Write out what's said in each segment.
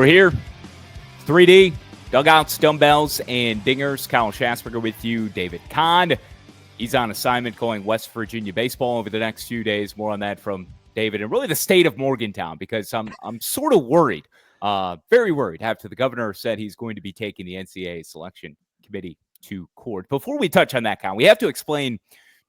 We're here. 3D, Dugouts, Dumbbells, and Dingers. Kyle Schassburger with you. David Kahn. He's on assignment going West Virginia baseball over the next few days. More on that from David and really the state of Morgantown, because I'm sort of worried, very worried after the governor said he's going to be taking the NCAA selection committee to court. Before we touch on that, Kyle, we have to explain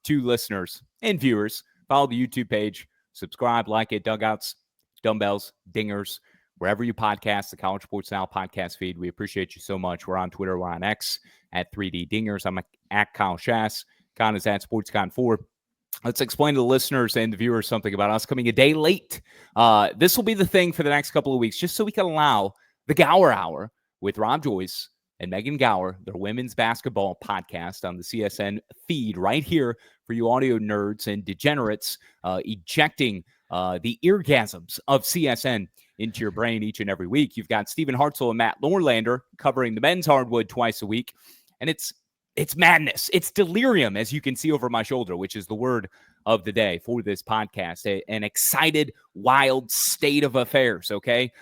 to listeners and viewers, follow the YouTube page, subscribe, like it, Dugouts, Dumbbells, Dingers, wherever you podcast, the College Sports Now podcast feed. We appreciate you so much. We're on Twitter. We're on X at 3D Dingers. I'm at Kyle Schass. Con is at SportsCon4. Let's explain to the listeners and the viewers something about us coming a day late. This will be the thing for the next couple of weeks, just so we can allow the Gower Hour with Rob Joyce and Megan Gower, their women's basketball podcast on the CSN feed right here for you audio nerds and degenerates, ejecting the eargasms of CSN into your brain each and every week. You've got Stephen Hartzell and Matt Norlander covering the men's hardwood twice a week, and it's madness. It's delirium, as you can see over my shoulder, which is the word of the day for this podcast. An excited, wild state of affairs, okay,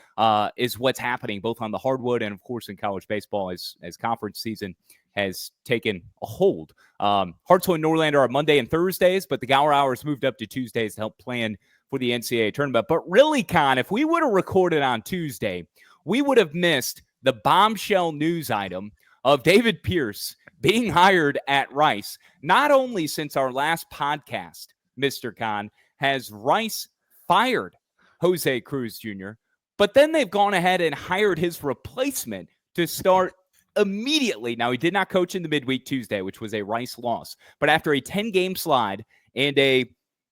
is what's happening both on the hardwood and, of course, in college baseball as conference season has taken a hold. Hartzell and Norlander are Monday and Thursdays, but the Gower Hours moved up to Tuesdays to help plan for the NCAA tournament. But really, Con, if we would have recorded on Tuesday, we would have missed the bombshell news item of David Pierce being hired at Rice. Not only since our last podcast, Mr. Kahn, has Rice fired Jose Cruz Jr., but then they've gone ahead and hired his replacement to start immediately. Now, he did not coach in the midweek Tuesday, which was a Rice loss. But after a 10-game slide and a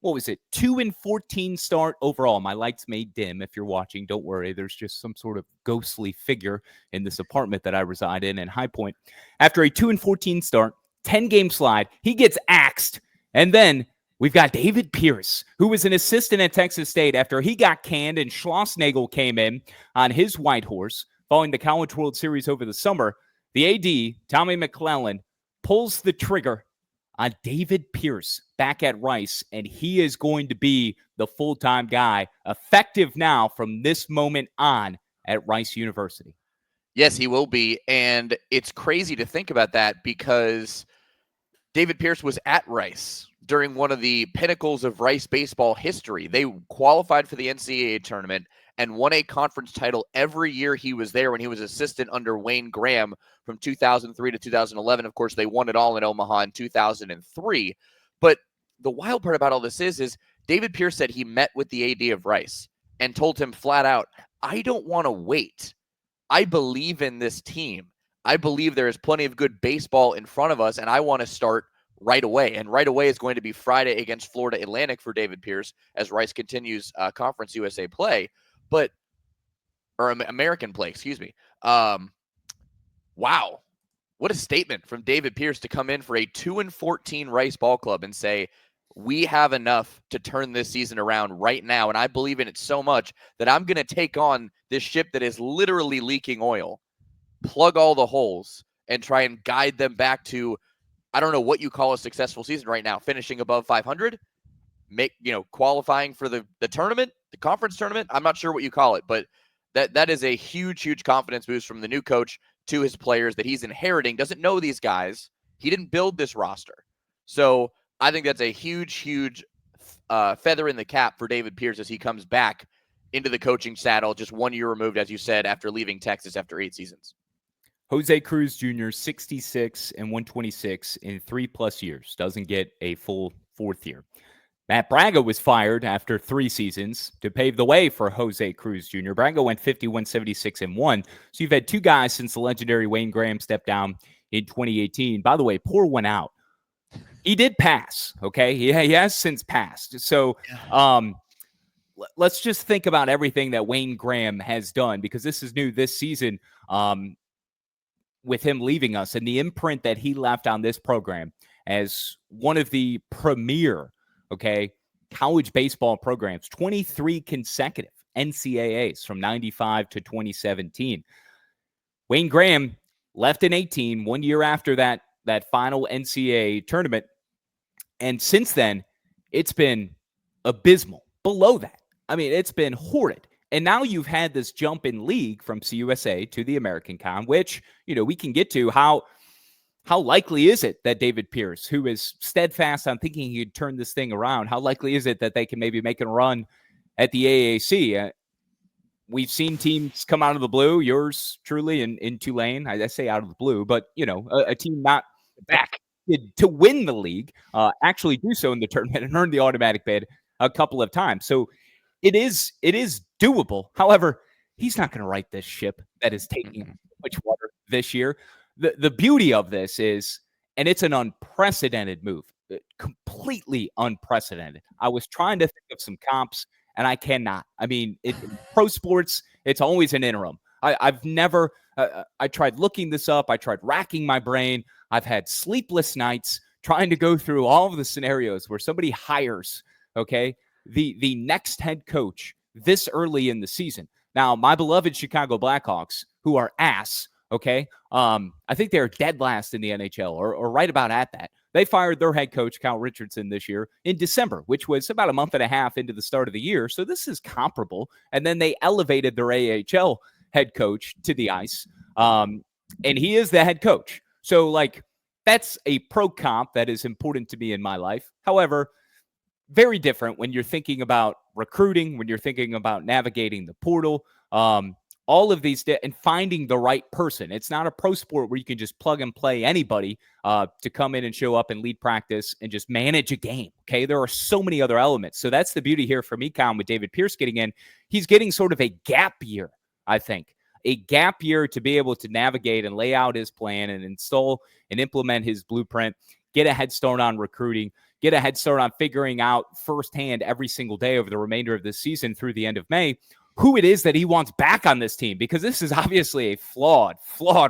2-14 start overall. My lights may dim if you're watching. Don't worry. There's just some sort of ghostly figure in this apartment that I reside in High Point. After a 2-14 start, 10-game slide, he gets axed. And then we've got David Pierce, who was an assistant at Texas State after he got canned and Schlossnagel came in on his white horse following the College World Series over the summer. The AD, Tommy McClellan, pulls the trigger on David Pierce back at Rice, and he is going to be the full-time guy, effective now from this moment on at Rice University. Yes, he will be, and it's crazy to think about that because David Pierce was at Rice during one of the pinnacles of Rice baseball history. They qualified for the NCAA tournament and won a conference title every year he was there when he was assistant under Wayne Graham from 2003 to 2011. Of course, they won it all in Omaha in 2003. But the wild part about all this is David Pierce said he met with the AD of Rice and told him flat out, I don't want to wait. I believe in this team. I believe there is plenty of good baseball in front of us, and I want to start right away. And right away is going to be Friday against Florida Atlantic for David Pierce as Rice continues Conference USA play. Or American play, excuse me. Wow. What a statement from David Pierce to come in for a 2-14 Rice ball club and say, we have enough to turn this season around right now. And I believe in it so much that I'm going to take on this ship that is literally leaking oil, plug all the holes, and try and guide them back to, I don't know what you call a successful season right now, finishing above 500, qualifying for the tournament, the conference tournament. I'm not sure what you call it, but that is a huge, huge confidence boost from the new coach to his players that he's inheriting. Doesn't know these guys. He didn't build this roster. So I think that's a huge, huge feather in the cap for David Pierce as he comes back into the coaching saddle, just 1 year removed, as you said, after leaving Texas after 8 seasons. Jose Cruz Jr., 66 and 126 in 3+ years. Doesn't get a full 4th year. Matt Braga was fired after 3 seasons to pave the way for Jose Cruz Jr. Braga went 51, 76, and 1. So you've had 2 guys since the legendary Wayne Graham stepped down in 2018. By the way, pour one out. He did pass, okay? He has since passed. So let's just think about everything that Wayne Graham has done, because this is new this season with him leaving us and the imprint that he left on this program as one of the premier college baseball programs, 23 consecutive NCAAs from 95 to 2017. Wayne Graham left in 18, 1 year after that final NCAA tournament. And since then, it's been abysmal. Below that, I mean, it's been horrid. And now you've had this jump in league from CUSA to the American Con, which, we can get to how likely is it that David Pierce, who is steadfast on thinking he could turn this thing around, how likely is it that they can maybe make a run at the AAC? We've seen teams come out of the blue, yours truly in Tulane. I say out of the blue, but, a team not back to win the league, actually do so in the tournament and earn the automatic bid a couple of times. So it is doable. However, he's not going to right this ship that is taking so much water this year. The beauty of this is, and it's an unprecedented move, completely unprecedented. I was trying to think of some comps, and I cannot. I mean, in pro sports, it's always an interim. I've never, I tried looking this up. I tried racking my brain. I've had sleepless nights trying to go through all of the scenarios where somebody hires, the next head coach this early in the season. Now, my beloved Chicago Blackhawks, who are ass, I think they're dead last in the NHL or right about at that. They fired their head coach, Cal Richardson, this year in December, which was about a month and a half into the start of the year. So this is comparable. And then they elevated their AHL head coach to the ice. And he is the head coach. So, that's a pro comp that is important to me in my life. However, very different when you're thinking about recruiting, when you're thinking about navigating the portal, all of these and finding the right person. It's not a pro sport where you can just plug and play anybody to come in and show up and lead practice and just manage a game. There are so many other elements. So that's the beauty here for me, Colin, with David Pierce getting in. He's getting sort of a gap year, I think. A gap year to be able to navigate and lay out his plan and install and implement his blueprint, get a head start on recruiting, get a head start on figuring out firsthand every single day over the remainder of this season through the end of May who it is that he wants back on this team, because this is obviously a flawed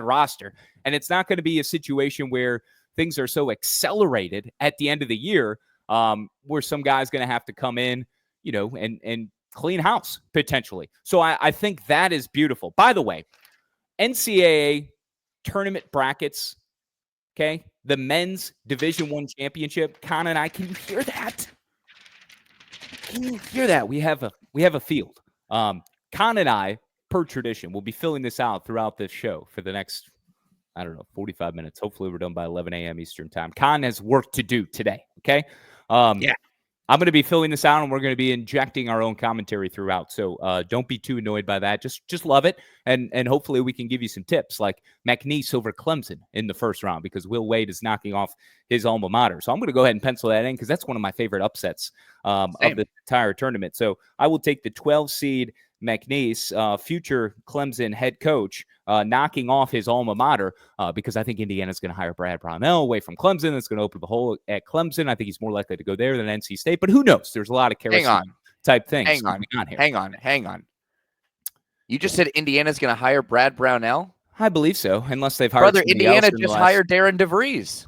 roster. And it's not going to be a situation where things are so accelerated at the end of the year where some guy's going to have to come in, and clean house potentially. So I think that is beautiful. By the way, NCAA tournament brackets, the men's Division I championship. Kahn and I, can you hear that? Can you hear that? We have a field. Kahn and I, per tradition, will be filling this out throughout this show for the next, 45 minutes. Hopefully we're done by 11 a.m. Eastern time. Kahn has work to do today. Yeah. I'm going to be filling this out, and we're going to be injecting our own commentary throughout. So don't be too annoyed by that. Just love it, and hopefully we can give you some tips, like McNeese over Clemson in the first round, because Will Wade is knocking off his alma mater. So I'm going to go ahead and pencil that in, because that's one of my favorite upsets of the entire tournament. So I will take the 12 seed McNeese, future Clemson head coach, knocking off his alma mater, because I think Indiana's going to hire Brad Brownell away from Clemson. That's going to open the hole at Clemson. I think he's more likely to go there than NC State, but who knows? There's a lot of carousel type things. Hang on. You just said Indiana's going to hire Brad Brownell? I believe so, unless they've hired Indiana just hired Darren DeVries.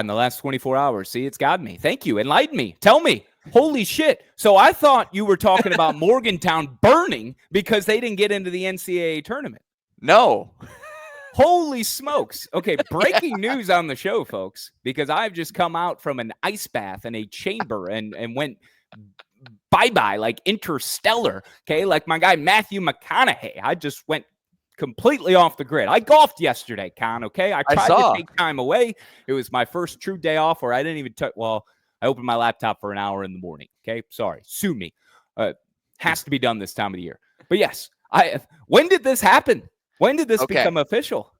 In the last 24 hours. See, it's got me. Thank you. Enlighten me. Tell me. Holy shit. So I thought you were talking about Morgantown burning because they didn't get into the NCAA tournament. No. Holy smokes. Okay, breaking news on the show, folks, because I've just come out from an ice bath in a chamber and went bye-bye like Interstellar, like my guy Matthew McConaughey. I just went completely off the grid. I golfed yesterday, Con, I tried to take time away. It was my first true day off where I didn't even I opened my laptop for an hour in the morning. Sorry. Sue me. Has to be done this time of the year. But yes, when did this happen? When did this become official?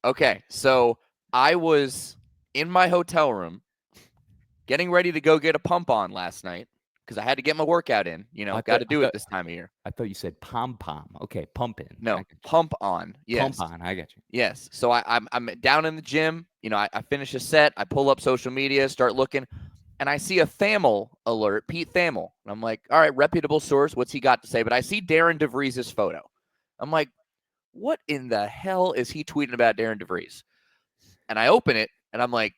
Okay. So I was in my hotel room getting ready to go get a pump on last night because I had to get my workout in. Got to do it this time of year. I thought you said pom-pom. Okay, pump in. No, pump on. Yes. Pump on. I got you. Yes. So I'm down in the gym. I finish a set. I pull up social media, start looking. And I see a Thamel alert, Pete Thamel. And I'm like, all right, reputable source. What's he got to say? But I see Darren DeVries' photo. I'm like, what in the hell is he tweeting about Darren DeVries? And I open it, and I'm like,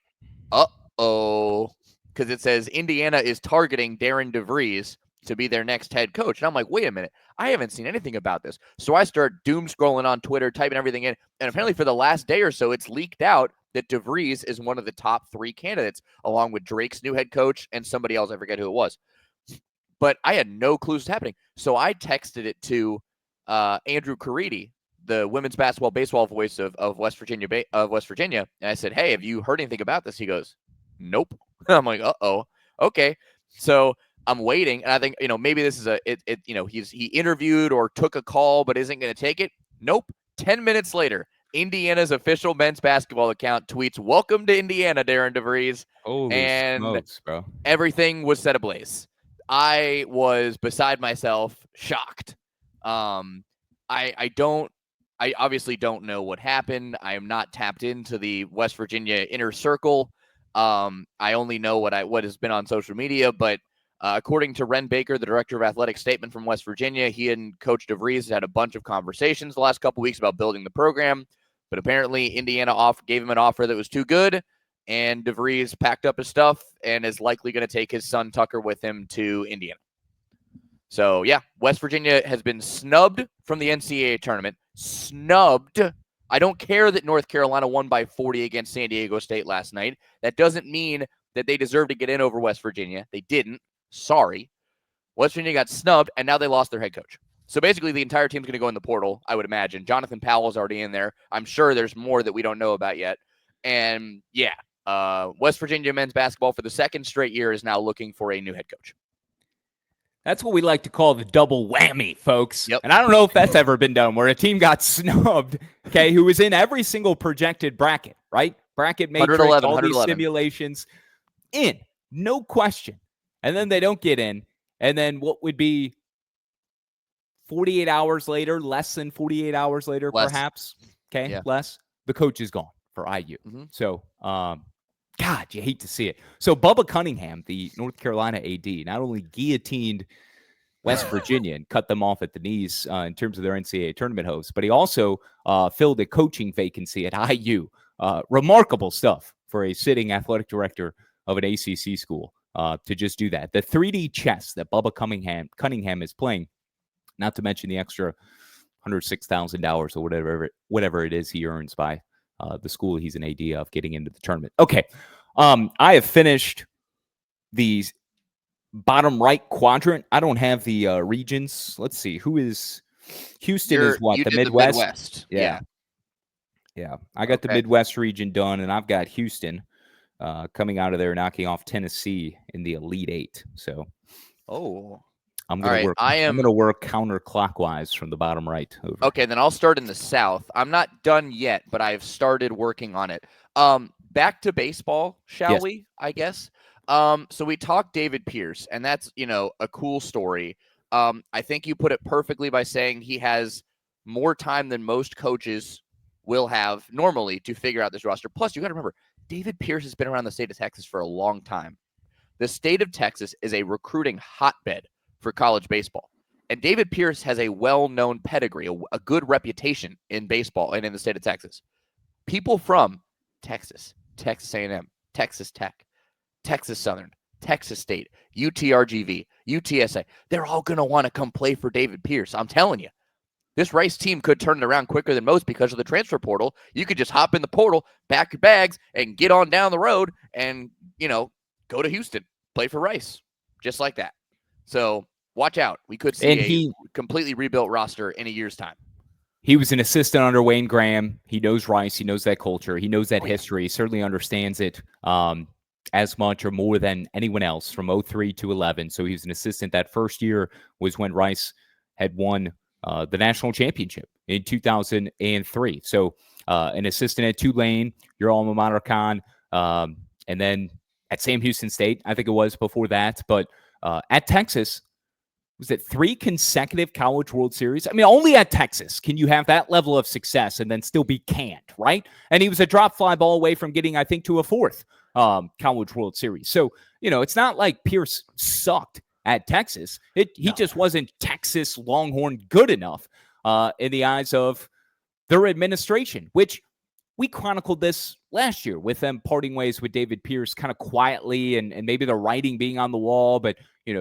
uh-oh. Because it says Indiana is targeting Darren DeVries to be their next head coach. And I'm like, wait a minute. I haven't seen anything about this. So I start doom scrolling on Twitter, typing everything in. And apparently for the last day or so, it's leaked out that DeVries is one of the top 3 candidates, along with Drake's new head coach and somebody else. I forget who it was. But I had no clues what's happening. So I texted it to Andrew Caridi, the women's baseball voice of West Virginia, and I said, "Hey, have you heard anything about this?" He goes, "Nope." I'm like, "Uh-oh, okay." So I'm waiting, and I think maybe this is he interviewed or took a call, but isn't going to take it. Nope. 10 minutes later, Indiana's official men's basketball account tweets, "Welcome to Indiana, Darren DeVries," Holy and smokes, bro! everything was set ablaze. I was beside myself, shocked. I obviously don't know what happened. I am not tapped into the West Virginia inner circle. I only know what has been on social media, but according to Ren Baker, the director of athletic statement from West Virginia, he and Coach DeVries had a bunch of conversations the last couple weeks about building the program, but apparently Indiana gave him an offer that was too good, and DeVries packed up his stuff and is likely going to take his son Tucker with him to Indiana. So, yeah, West Virginia has been snubbed from the NCAA tournament. Snubbed. I don't care that North Carolina won by 40 against San Diego State last night. That doesn't mean that they deserve to get in over West Virginia. They didn't. Sorry. West Virginia got snubbed, and now they lost their head coach. So basically, the entire team's going to go in the portal, I would imagine. Jonathan Powell's already in there. I'm sure there's more that we don't know about yet. And, yeah, West Virginia men's basketball for the second straight year is now looking for a new head coach. That's what we like to call the double whammy, folks. Yep. And I don't know if that's ever been done, where a team got snubbed, okay, who was in every single projected bracket, right? Bracket matrix, all these simulations. In, no question. And then they don't get in. And then what would be 48 hours later, less than 48 hours later, perhaps, okay, yeah. Less, the coach is gone for IU. Mm-hmm. So, God, you hate to see it. So Bubba Cunningham, the North Carolina AD, not only guillotined West Virginia and cut them off at the knees in terms of their NCAA tournament hosts, but he also filled a coaching vacancy at IU. Remarkable stuff for a sitting athletic director of an ACC school to just do that. The 3D chess that Bubba Cunningham is playing, not to mention the extra $106,000 or whatever it is he earns by the school he's an AD of getting into the tournament. Okay. I have finished the bottom right quadrant. I don't have the regions. Let's see. Who is Houston? Is what? The Midwest? The Midwest. Yeah. I got the Midwest region done, and I've got Houston coming out of there, knocking off Tennessee in the Elite Eight. So, I'm going to work counterclockwise from the bottom right over. Okay, then I'll start in the South. I'm not done yet, but I've started working on it. Back to baseball, shall we? I guess. So we talked David Pierce, and that's a cool story. I think you put it perfectly by saying he has more time than most coaches will have normally to figure out this roster. Plus, you got to remember, David Pierce has been around the state of Texas for a long time. The state of Texas is a recruiting hotbed for college baseball. And David Pierce has a well-known pedigree, a good reputation in baseball and in the state of Texas. People from Texas, Texas A&M, Texas Tech, Texas Southern, Texas State, UTRGV, UTSA, they're all going to want to come play for David Pierce. I'm telling you, this Rice team could turn it around quicker than most because of the transfer portal. You could just hop in the portal, pack your bags, and get on down the road and, go to Houston, play for Rice, just like that. So watch out. We could see a completely rebuilt roster in a year's time. He was an assistant under Wayne Graham. He knows Rice. He knows that culture. He knows that history. He certainly understands it as much or more than anyone else from 03 to 11. So he was an assistant. That first year was when Rice had won the national championship in 2003. So an assistant at Tulane, your alma mater, Kahn, and then at Sam Houston State, I think it was before that. But at Texas, was it 3 consecutive College World Series? I mean, only at Texas can you have that level of success and then still be canned, right? And he was a drop fly ball away from getting, I think, to a 4th College World Series. So, it's not like Pierce sucked at Texas. He just wasn't Texas Longhorn good enough in the eyes of their administration, which we chronicled this last year with them parting ways with David Pierce kind of quietly and maybe the writing being on the wall, but,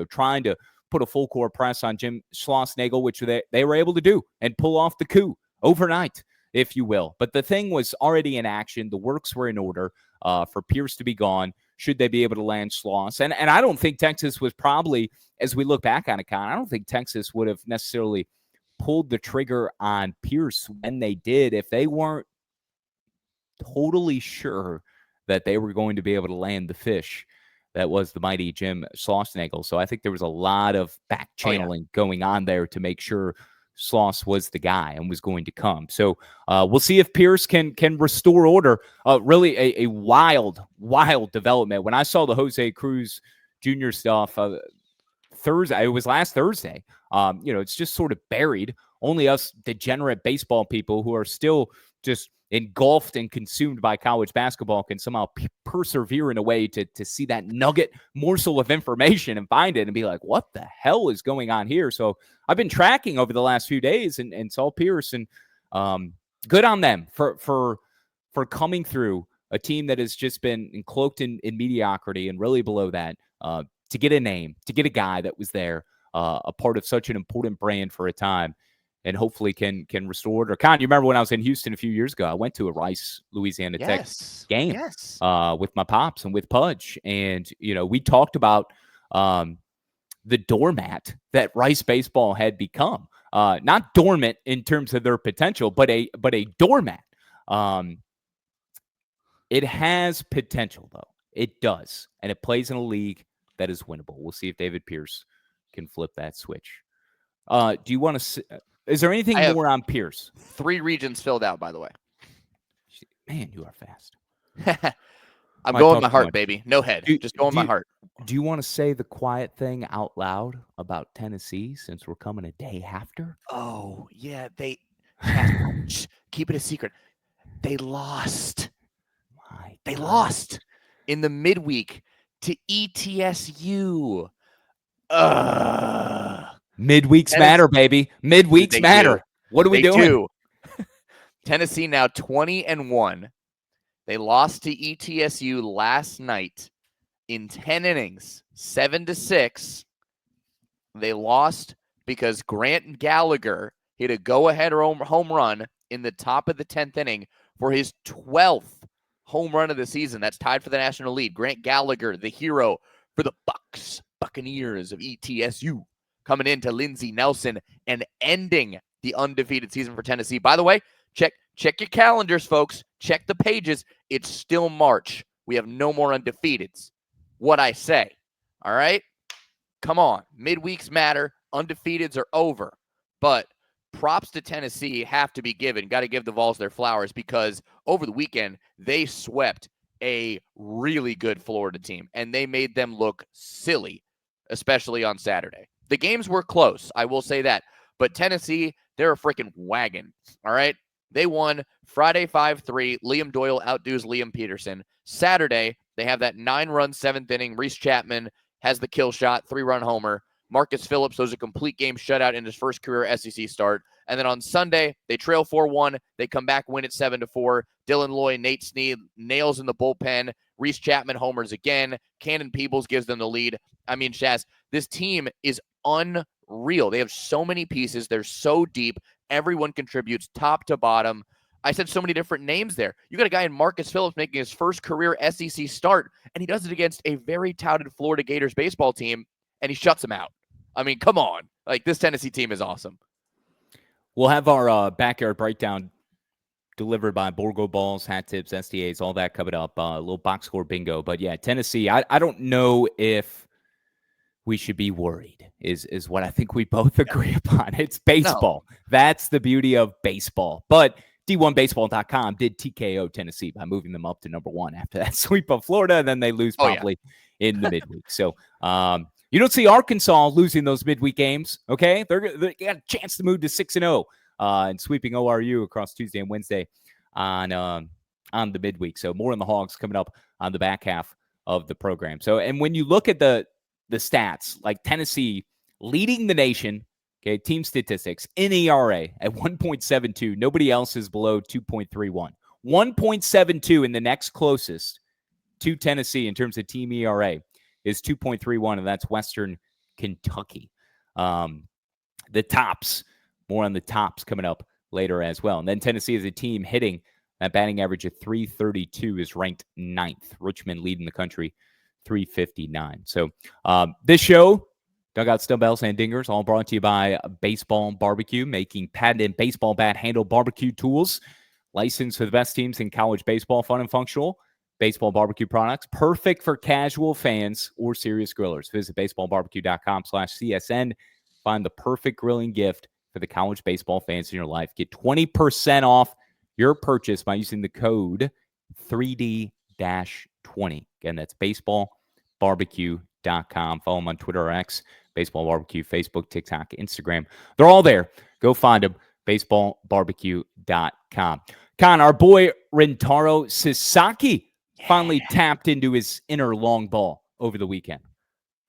trying to put a full court press on Jim Schlossnagle, which they were able to do and pull off the coup overnight, if you will. But the thing was already in action. The works were in order for Pierce to be gone. Should they be able to land Schloss? And I don't think Texas was probably, as we look back on it, Con, I don't think Texas would have necessarily pulled the trigger on Pierce when they did if they weren't totally sure that they were going to be able to land the fish that was the mighty Jim Schlossnagle. So I think there was a lot of back channeling going on there to make sure Schloss was the guy and was going to come. So we'll see if Pierce can restore order. Really a wild development. When I saw the Jose Cruz Jr. stuff Thursday, it was last Thursday. It's just sort of buried. Only us degenerate baseball people who are still just engulfed and consumed by college basketball can somehow persevere in a way to see that nugget morsel of information and find it and be like, what the hell is going on here? So I've been tracking over the last few days and saw Pierce, and good on them for coming through a team that has just been cloaked in mediocrity and really below that, to get a name, to get a guy that was there, a part of such an important brand for a time, and hopefully can restore order. Kahn, you remember when I was in Houston a few years ago, I went to a Rice, Louisiana Tech game with my pops and with Pudge. And, we talked about the doormat that Rice baseball had become. Not dormant in terms of their potential, but a doormat. It has potential, though. It does. And it plays in a league that is winnable. We'll see if David Pierce can flip that switch. Do you want to... Is there anything more on Pierce? 3 regions filled out, by the way. Man, you are fast. I'm going with my heart, baby. No head. Just going with my heart. Do you want to say the quiet thing out loud about Tennessee since we're coming a day after? Oh, yeah. Keep it a secret. They lost. They lost in the midweek to ETSU. Midweeks matter, baby. Midweeks matter. What are we doing? Tennessee now 20-1. They lost to ETSU last night in 10 innings, 7-6. They lost because Grant Gallagher hit a go-ahead home run in the top of the 10th inning for his 12th home run of the season. That's tied for the national lead. Grant Gallagher, the hero for the Buccaneers of ETSU, coming into Lindsey Nelson and ending the undefeated season for Tennessee. By the way, check your calendars, folks. Check the pages. It's still March. We have no more undefeateds. What I say. All right? Come on. Midweeks matter. Undefeateds are over. But props to Tennessee have to be given. Got to give the Vols their flowers because over the weekend, they swept a really good Florida team, and they made them look silly, especially on Saturday. The games were close, I will say that. But Tennessee, they're a freaking wagon, all right? They won Friday 5-3. Liam Doyle outdoes Liam Peterson. Saturday, they have that 9-run 7th inning. Reese Chapman has the kill shot, 3-run homer. Marcus Phillips throws a complete game shutout in his first career SEC start. And then on Sunday, they trail 4-1. They come back, win it 7-4. Dylan Loy, Nate Snead nails in the bullpen. Reese Chapman homers again. Cannon Peebles gives them the lead. I mean, Shaz, this team is unreal. They have so many pieces. They're so deep. Everyone contributes top to bottom. I said so many different names there. You got a guy in Marcus Phillips making his first career SEC start, and he does it against a very touted Florida Gators baseball team, and he shuts them out. I mean, come on. Like, this Tennessee team is awesome. We'll have our backyard breakdown delivered by Borgo Balls, hat tips, SDAs, all that coming up. A little box score bingo. But, yeah, Tennessee, I don't know if we should be worried is what I think we both agree upon. It's baseball. No. That's the beauty of baseball. But D1Baseball.com did TKO Tennessee by moving them up to number 1 after that sweep of Florida, and then they lose probably in the midweek. So you don't see Arkansas losing those midweek games, okay? They got a chance to move to 6-0 and sweeping ORU across Tuesday and Wednesday on the midweek. So more on the Hogs coming up on the back half of the program. So, and when you look at the stats, like Tennessee leading the nation, okay, team statistics in ERA at 1.72. Nobody else is below 2.31. 1.72 in the next closest to Tennessee in terms of team ERA is 2.31, and that's Western Kentucky. The tops, more on the tops coming up later as well. And then Tennessee as a team hitting that batting average of 332 is ranked 9th. Richmond leading the country 359. So this show, Dugouts, Dumbbells, and Dingers, all brought to you by Baseball Barbecue, making patented baseball bat handle barbecue tools. Licensed for the best teams in college baseball, fun and functional. Baseball Barbecue products, perfect for casual fans or serious grillers. Visit baseballbarbecue.com/CSN. Find the perfect grilling gift for the college baseball fans in your life. Get 20% off your purchase by using the code 3D-20. Again, that's baseballbarbecue.com. Follow them on Twitter or X, Baseball Barbecue, Facebook, TikTok, Instagram. They're all there. Go find them, baseballbarbecue.com. Kahn, our boy Rintaro Sasaki finally tapped into his inner long ball over the weekend.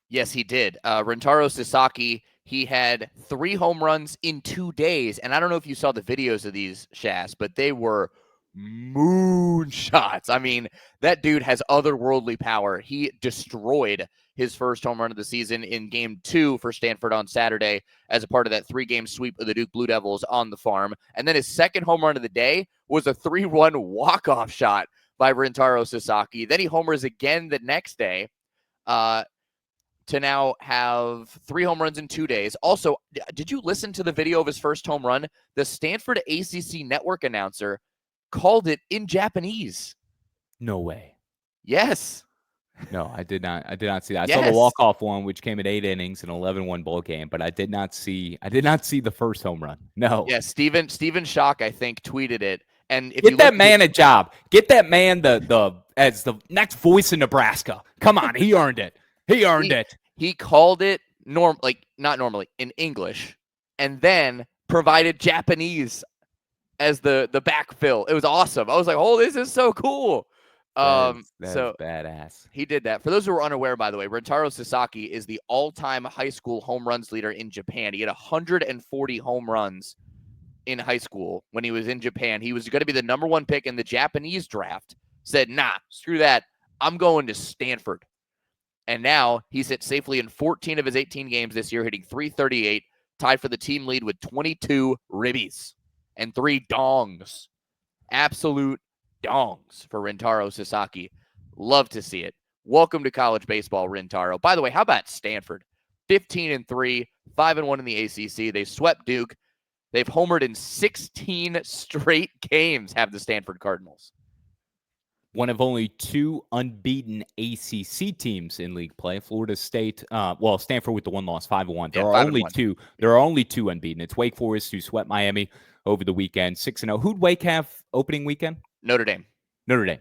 Yes, he did. Rintaro Sasaki, he had 3 home runs in 2 days. And I don't know if you saw the videos of these, Shass, but they were moonshots. I mean, that dude has otherworldly power. He destroyed his first home run of the season in Game 2 for Stanford on Saturday as a part of that 3-game sweep of the Duke Blue Devils on the farm. And then his second home run of the day was a 3-run walk-off shot by Rintaro Sasaki. Then he homers again the next day to now have 3 home runs in 2 days. Also, did you listen to the video of his first home run? The Stanford ACC network announcer called it in Japanese. No way. Yes. No, I did not see that. I saw the walk-off one, which came at 8 innings, an 11-1 ball game, but I did not see the first home run. No. Yeah, Steven Schock, I think, tweeted it. And if get that man a job. Get that man the as the next voice in Nebraska. Come on, he earned it. He earned it. He called it not normally in English, and then provided Japanese as the backfill. It was awesome. I was like, oh, this is so cool. That's badass. He did that. For those who are unaware, by the way, Rintaro Sasaki is the all-time high school home runs leader in Japan. He had 140 home runs in high school when he was in Japan. He was going to be the number 1 pick in the Japanese draft. Said, nah, screw that. I'm going to Stanford. And now he sits safely in 14 of his 18 games this year, hitting .338, tied for the team lead with 22 ribbies and 3 dongs. Absolute dongs for Rintaro Sasaki. Love to see it. Welcome to college baseball, Rintaro. By the way, how about Stanford? 15-3, 5-1 in the ACC. They swept Duke. They've homered in 16 straight games, have the Stanford Cardinals. One of only 2 unbeaten ACC teams in league play. Florida State, Stanford with the 1 loss, 5-1. There are only 2. There are only 2 unbeaten. It's Wake Forest, who swept Miami over the weekend, 6-0. Who'd Wake have opening weekend? Notre Dame.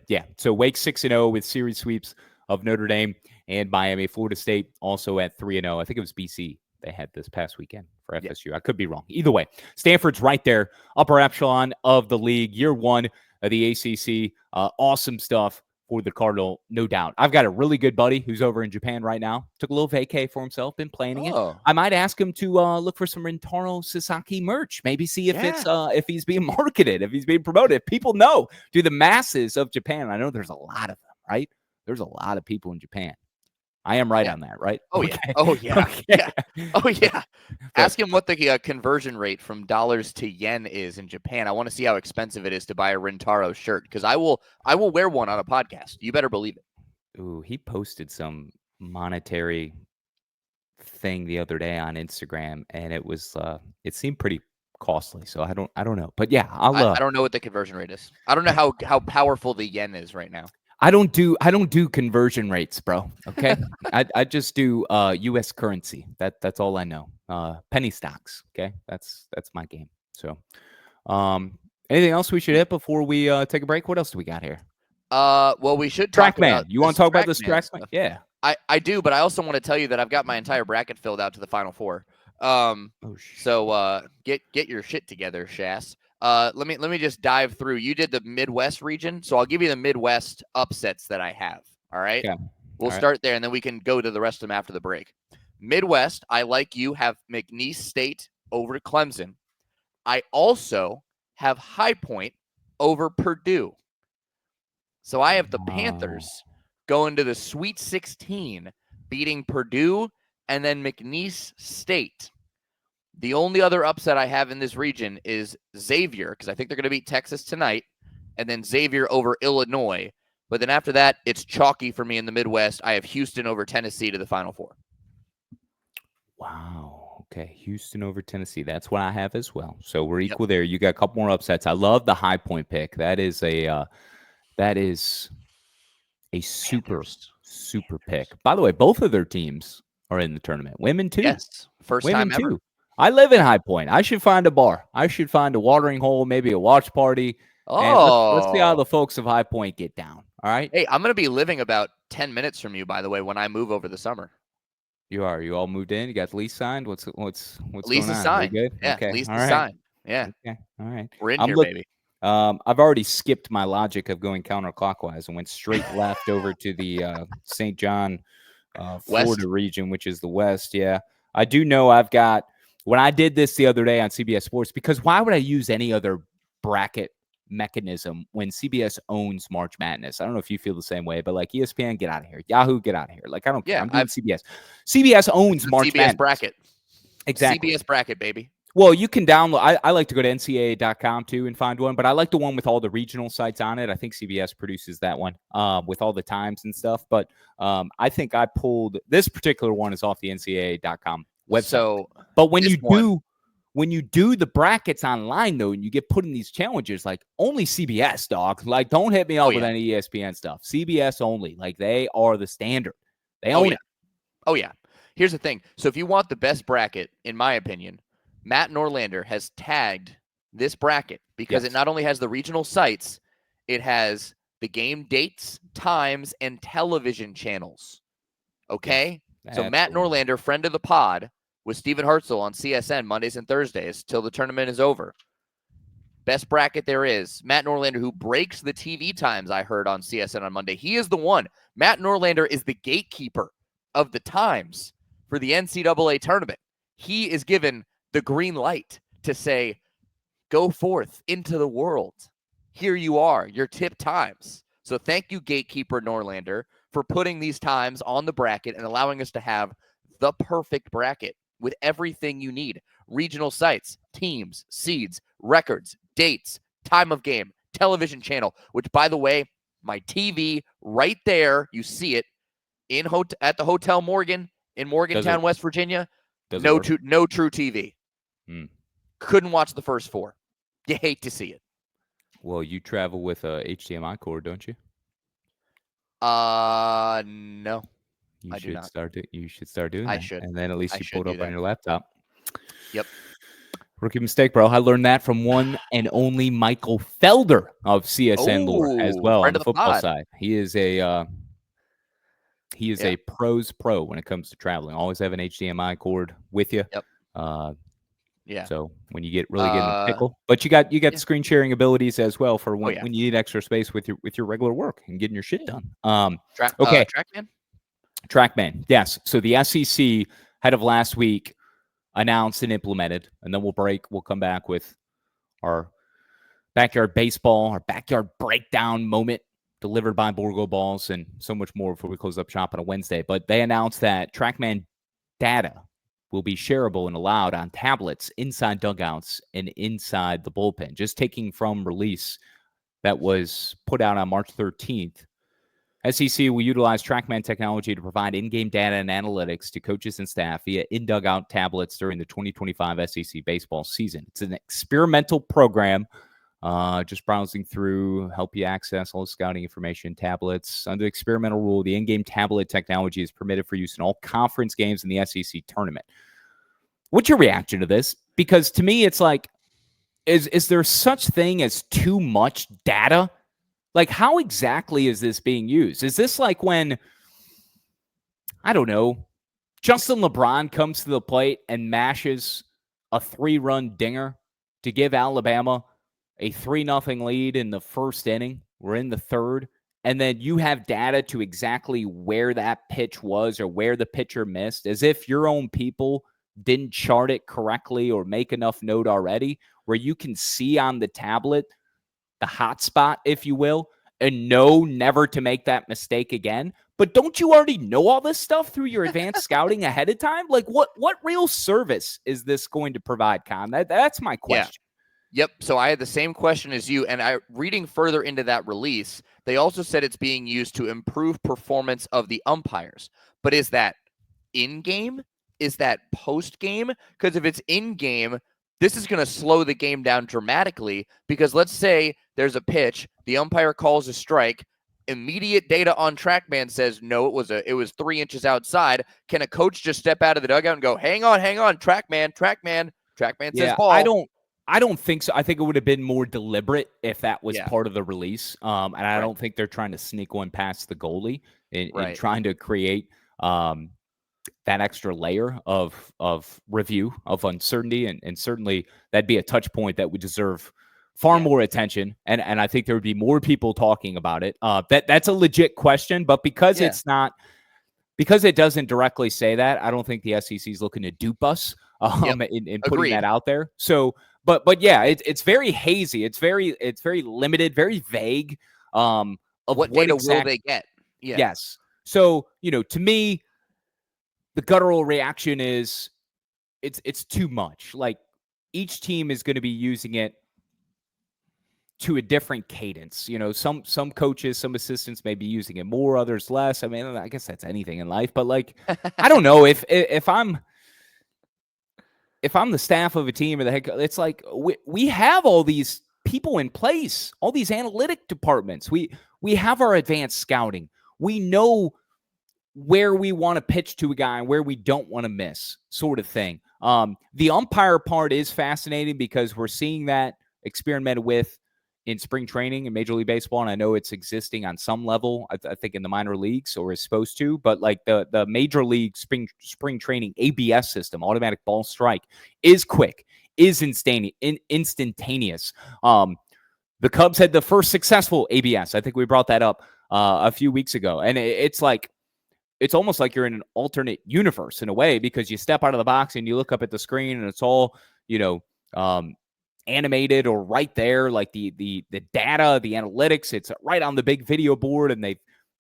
Yeah. So Wake 6-0 with series sweeps of Notre Dame and Miami. Florida State also at 3-0. I think it was BC they had this past weekend for FSU. Yeah. I could be wrong. Either way, Stanford's right there, upper echelon of the league, year 1 of the ACC. Awesome stuff for the Cardinal, no doubt. I've got a really good buddy who's over in Japan right now. Took a little vacay for himself, been planning it. I might ask him to look for some Rintaro Sasaki merch. Maybe see if it's if he's being marketed, if he's being promoted. If people know, the masses of Japan. I know there's a lot of them, right? There's a lot of people in Japan. I am right on that, right? Oh, okay. Yeah. Oh, yeah. Ask him what the conversion rate from dollars to yen is in Japan. I want to see how expensive it is to buy a Rintaro shirt, because I will wear one on a podcast. You better believe it. Ooh, he posted some monetary thing the other day on Instagram, and it was it seemed pretty costly. So I don't know, but yeah, I don't know what the conversion rate is. I don't know how powerful the yen is right now. I don't do conversion rates, bro. Okay. I just do US currency. That's all I know. Penny stocks. Okay. That's my game. So anything else we should hit before we take a break? What else do we got here? Well, we should talk about you want to talk about this Trackman? Yeah. I do, but I also want to tell you that I've got my entire bracket filled out to the Final Four. So get your shit together, Shass. Let me just dive through. You did the Midwest region, so I'll give you the Midwest upsets that I have. All right. Yeah. We'll start there, and then we can go to the rest of them after the break. Midwest, I like you have McNeese State over Clemson. I also have High Point over Purdue. So I have the Panthers going to the Sweet 16, beating Purdue and then McNeese State. The only other upset I have in this region is Xavier, because I think they're going to beat Texas tonight, and then Xavier over Illinois. But then after that, it's chalky for me in the Midwest. I have Houston over Tennessee to the Final Four. Wow. Okay. Houston over Tennessee. That's what I have as well. So we're Yep. equal there. You got a couple more upsets. I love the high point pick. That is a super, Commanders. super pick. By the way, both of their teams are in the tournament. Women too. Yes. First Women time ever. too. I live in Yeah. High Point. I should find a bar. I should find a watering hole, maybe a watch party. And let's see how the folks of High Point get down. All right. Hey, I'm going to be living about 10 minutes from you, by the way, when I move over the summer. You are. You all moved in. You got the lease signed. What's Lease going is on? signed. We good? Yeah, Okay. lease All is right. signed. Yeah. Okay. All right. We're in here, baby. I've already skipped my logic of going counterclockwise and went straight left over to the St. John, Florida region, which is the West. Yeah. I do know I've got, when I did this the other day on CBS Sports, because why would I use any other bracket mechanism when CBS owns March Madness? I don't know if you feel the same way, but like ESPN, get out of here. Yahoo, get out of here. Like, I don't care. I'm doing CBS. CBS owns March CBS Madness. bracket. Exactly. CBS bracket, baby. Well, you can download. I like to go to ncaa.com too and find one, but I like the one with all the regional sites on it. I think CBS produces that one with all the times and stuff. But I think I pulled this particular one is off the ncaa.com website. So, but when you do the brackets online though, and you get put in these challenges, like only CBS, dog. Like, don't hit me up with any ESPN stuff. CBS only. Like, they are the standard. They own it. Oh yeah. Here's the thing. So if you want the best bracket, in my opinion, Matt Norlander has tagged this bracket because it not only has the regional sites, it has the game dates, times, and television channels. Okay? Yes, so Matt Norlander, friend of the pod, with Steven Hartzell on CSN Mondays and Thursdays till the tournament is over. Best bracket there is. Matt Norlander, who breaks the TV times, I heard on CSN on Monday. He is the one. Matt Norlander is the gatekeeper of the times for the NCAA tournament. He is given the green light to say, go forth into the world. Here you are, your tip times. So thank you, gatekeeper Norlander, for putting these times on the bracket and allowing us to have the perfect bracket with everything you need. Regional sites, teams, seeds, records, dates, time of game, television channel, which, by the way, my TV right there, you see it at the Hotel Morgan in Morgantown, West Virginia. No true TV. Couldn't watch the first four. You hate to see it. Well, you travel with a HDMI cord, don't you? No. You should start doing that. I should. And then at least you pull it up on your laptop. Yep. Rookie mistake, bro. I learned that from one and only Michael Felder of CSN lore as well on the football side. He is a a pro's pro when it comes to traveling. Always have an HDMI cord with you. Yep. So when you get in a pickle, but you got screen sharing abilities as well for when you need extra space with your regular work and getting your shit done. TrackMan. Yes. So the SEC head of last week announced and implemented, and then we'll come back with our backyard baseball, our backyard breakdown moment delivered by Borgo Balls and so much more before we close up shop on a Wednesday. But they announced that TrackMan data will be shareable and allowed on tablets inside dugouts and inside the bullpen. Just taking from release that was put out on March 13th. SEC will utilize TrackMan technology to provide in-game data and analytics to coaches and staff via in-dugout tablets during the 2025 SEC baseball season. It's an experimental program. Just browsing through, help you access all the scouting information, tablets. Under the experimental rule, the in-game tablet technology is permitted for use in all conference games in the SEC tournament. What's your reaction to this? Because to me, it's like, is there such thing as too much data? Like, how exactly is this being used? Is this like when, I don't know, Justin LeBron comes to the plate and mashes a 3-run dinger to give Alabama a 3-0 lead in the first inning? We're in the third. And then you have data to exactly where that pitch was or where the pitcher missed, as if your own people didn't chart it correctly or make enough note already, where you can see on the tablet the hot spot, if you will, and know never to make that mistake again. But don't you already know all this stuff through your advanced scouting ahead of time? Like, what real service is this going to provide, Con? That's my question. Yeah. Yep. So I had the same question as you, and reading further into that release, they also said it's being used to improve performance of the umpires. But is that in-game? is that post game? Because if it's in game, this is going to slow the game down dramatically, because let's say there's a pitch, the umpire calls a strike, immediate data on TrackMan says, no, it was 3 inches outside. Can a coach just step out of the dugout and go, hang on, TrackMan says ball? I don't think so. I think it would have been more deliberate if that was part of the release. And I don't think they're trying to sneak one past the goalie in trying to create that extra layer of review, of uncertainty. And certainly that'd be a touch point that would deserve far more attention. And I think there would be more people talking about it. That's a legit question, but because because it doesn't directly say that, I don't think the SEC is looking to dupe us in putting that out there. So, but yeah, it's very hazy. It's very limited, very vague. Of what data will they get? Yeah. Yes. So, to me, the guttural reaction is it's too much. Like, each team is going to be using it to a different cadence. Some coaches, some assistants may be using it more, others less. I mean, I guess that's anything in life, but like, I don't know if I'm the staff of a team or the head coach, it's like we have all these people in place, all these analytic departments. We have our advanced scouting. We know where we want to pitch to a guy and where we don't want to miss, sort of thing. The umpire part is fascinating because we're seeing that experimented with in spring training in Major League Baseball, and I know it's existing on some level, I think in the minor leagues, or is supposed to, but like the Major League spring training ABS system, automatic ball strike, is quick, is instantaneous. The Cubs had the first successful ABS. I think we brought that up a few weeks ago, and it's almost like you're in an alternate universe in a way, because you step out of the box and you look up at the screen and it's all, animated or right there, like the data, the analytics, it's right on the big video board, and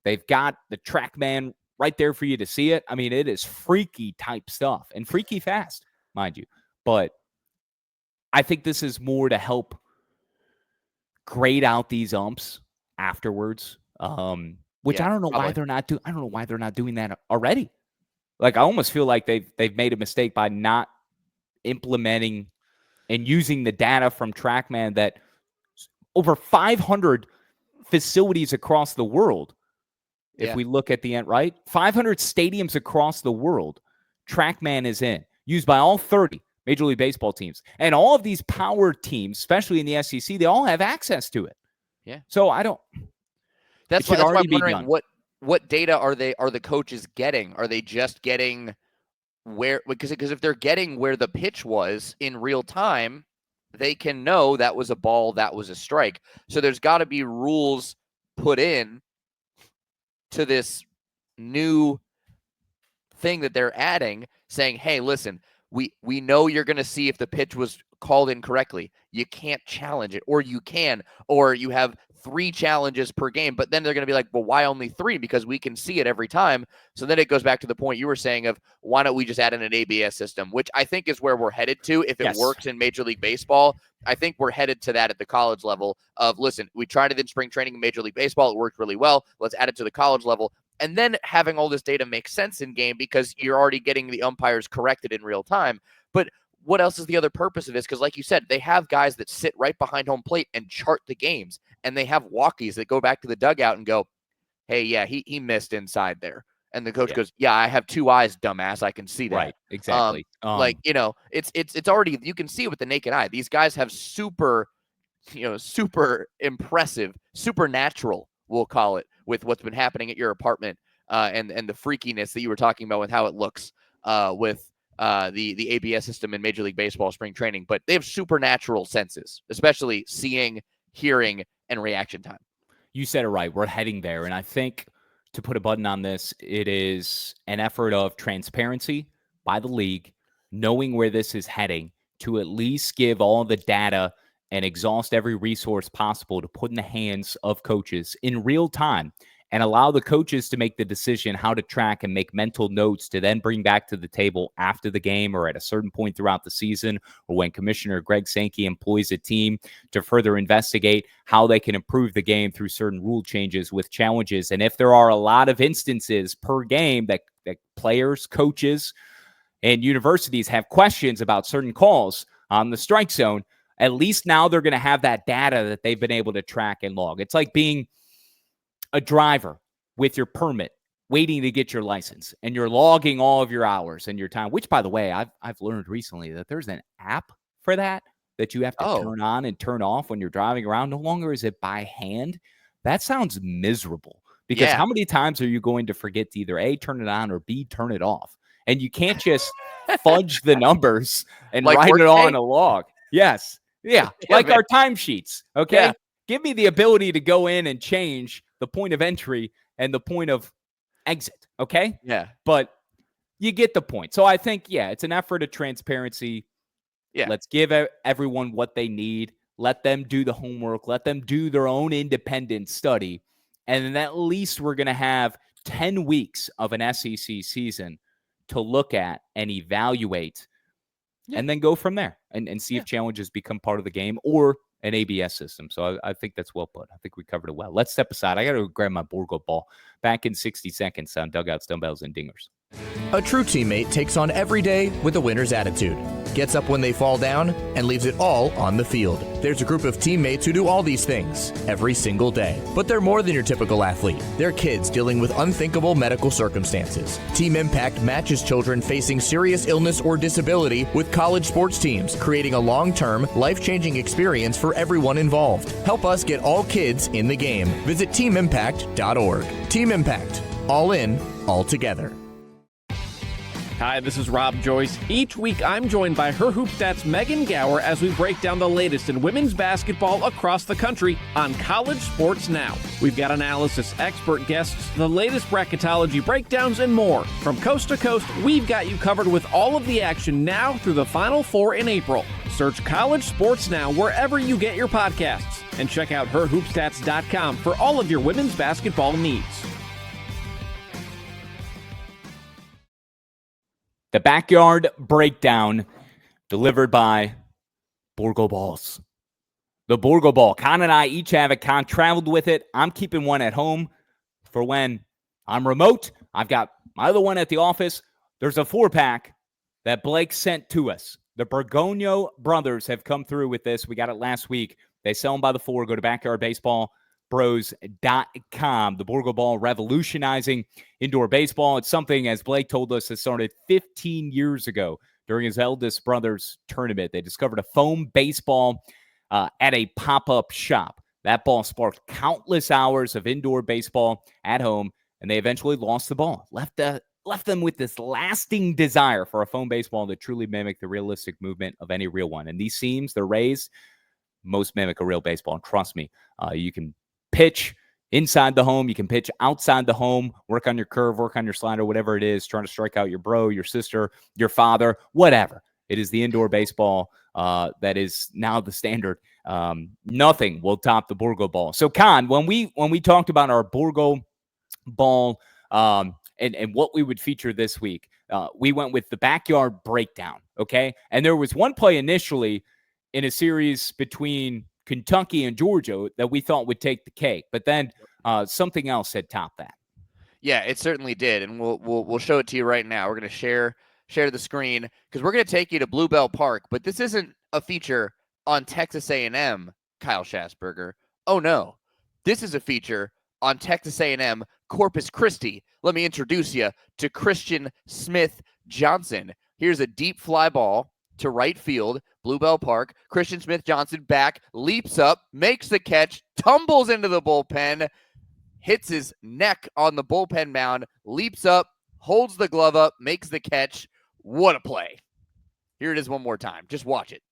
they've got the TrackMan right there for you to see it. I mean, it is freaky type stuff, and freaky fast, mind you. But I think this is more to help grade out these umps afterwards. Which I don't know why they're not I don't know why they're not doing that already. Like, I almost feel like they've made a mistake by not implementing and using the data from TrackMan that over 500 facilities across the world. If we look at the end, right? 500 stadiums across the world, TrackMan is used by all 30 Major League Baseball teams. And all of these power teams, especially in the SEC, they all have access to it. Yeah. So I don't... That's why I'm wondering what data are the coaches getting? Are they just getting where, because if they're getting where the pitch was in real time, they can know that was a ball, that was a strike. So there's got to be rules put in to this new thing that they're adding, saying, hey, listen, we know you're going to see if the pitch was called incorrectly. You can't challenge it, or you can, or you have 3 challenges per game, but then they're going to be like, well, why only 3? Because we can see it every time. So then it goes back to the point you were saying of, why don't we just add in an ABS system, which I think is where we're headed to. If it works in Major League Baseball, I think we're headed to that at the college level of, listen, we tried it in spring training in Major League Baseball. It worked really well. Let's add it to the college level. And then having all this data make sense in game, because you're already getting the umpires corrected in real time. But what else is the other purpose of this? Because like you said, they have guys that sit right behind home plate and chart the games. And they have walkies that go back to the dugout and go, hey, yeah, he missed inside there. And the coach goes, yeah, I have 2 eyes, dumbass. I can see that. Right, exactly. It's already, you can see it with the naked eye. These guys have super impressive, supernatural, we'll call it, with what's been happening at your apartment and the freakiness that you were talking about with how it looks with the ABS system in Major League Baseball spring training. But they have supernatural senses, especially seeing, hearing, and reaction time. You said it right. We're heading there. And I think, to put a button on this, it is an effort of transparency by the league, knowing where this is heading, to at least give all the data and exhaust every resource possible to put in the hands of coaches in real time, and allow the coaches to make the decision how to track and make mental notes to then bring back to the table after the game or at a certain point throughout the season, or when Commissioner Greg Sankey employs a team to further investigate how they can improve the game through certain rule changes with challenges. And if there are a lot of instances per game that players, coaches, and universities have questions about certain calls on the strike zone, at least now they're going to have that data that they've been able to track and log. It's like being a driver with your permit, waiting to get your license, and you're logging all of your hours and your time, which, by the way, I've learned recently that there's an app for that you have to turn on and turn off when you're driving around. No longer is it by hand. That sounds miserable, because how many times are you going to forget to either A, turn it on, or B, turn it off? And you can't just fudge the numbers and like write it on a log. Yes. Yeah. Like our timesheets. Okay. Yeah. Give me the ability to go in and change the point of entry and the point of exit. Okay. Yeah. But you get the point. So I think, it's an effort of transparency. Yeah. Let's give everyone what they need. Let them do the homework. Let them do their own independent study. And then at least we're going to have 10 weeks of an SEC season to look at and evaluate, and then go from there and see if challenges become part of the game or an ABS system. So I think that's well put. I think we covered it well. Let's step aside. I got to grab my Borgo ball. Back in 60 seconds on Dugouts, Dumbbells, and Dingers. A true teammate takes on every day with a winner's attitude, gets up when they fall down, and leaves it all on the field. There's a group of teammates who do all these things every single day. But they're more than your typical athlete. They're kids dealing with unthinkable medical circumstances. Team Impact matches children facing serious illness or disability with college sports teams, creating a long-term, life-changing experience for everyone involved. Help us get all kids in the game. Visit teamimpact.org. Team Impact. All in, all together. Hi, this is Rob Joyce. Each week, I'm joined by her Hoop Stats Megan Gower as we break down the latest in women's basketball across the country on College Sports Now. We've got analysis, expert guests, the latest bracketology breakdowns, and more. From coast to coast, we've got you covered with all of the action now through the Final Four in April. Search College Sports Now wherever you get your podcasts, and check out herhoopstats.com for all of your women's basketball needs. The Backyard Breakdown, delivered by Borgo Balls. The Borgo Ball. Con and I each have it. Con traveled with it. I'm keeping one at home for when I'm remote. I've got my other one at the office. There's a 4-pack that Blake sent to us. The Bergogno brothers have come through with this. We got it last week. They sell them by the 4. Go to backyardbaseballbros.com. The Borgo Ball revolutionizing indoor baseball. It's something, as Blake told us, that started 15 years ago during his eldest brother's tournament. They discovered a foam baseball at a pop-up shop. That ball sparked countless hours of indoor baseball at home, and they eventually lost the ball. Left them with this lasting desire for a foam baseball that truly mimicked the realistic movement of any real one. And these seams, they're raised, most mimic a real baseball. And trust me, you can pitch inside the home. You can pitch outside the home, work on your curve, work on your slider, whatever it is, trying to strike out your bro, your sister, your father, whatever. It is the indoor baseball that is now the standard. Nothing will top the Borgo Ball. So, Con, when we talked about our Borgo Ball and what we would feature this week, we went with the Backyard Breakdown, okay? And there was one play initially in a series between Kentucky and Georgia that we thought would take the cake, but then something else had topped that. Yeah, it certainly did, and we'll show it to you right now. We're going to share the screen because we're going to take you to Bluebell Park, but this isn't a feature on Texas A&M, Kyle Schassburger. Oh no, this is a feature on Texas A&M Corpus Christi. Let me introduce you to Christian Smith Johnson. Here's a deep fly ball to right field, Bluebell Park. Christian Smith Johnson back, leaps up, makes the catch, tumbles into the bullpen, hits his neck on the bullpen mound, leaps up, holds the glove up, makes the catch. What a play. Here it is one more time. Just watch it.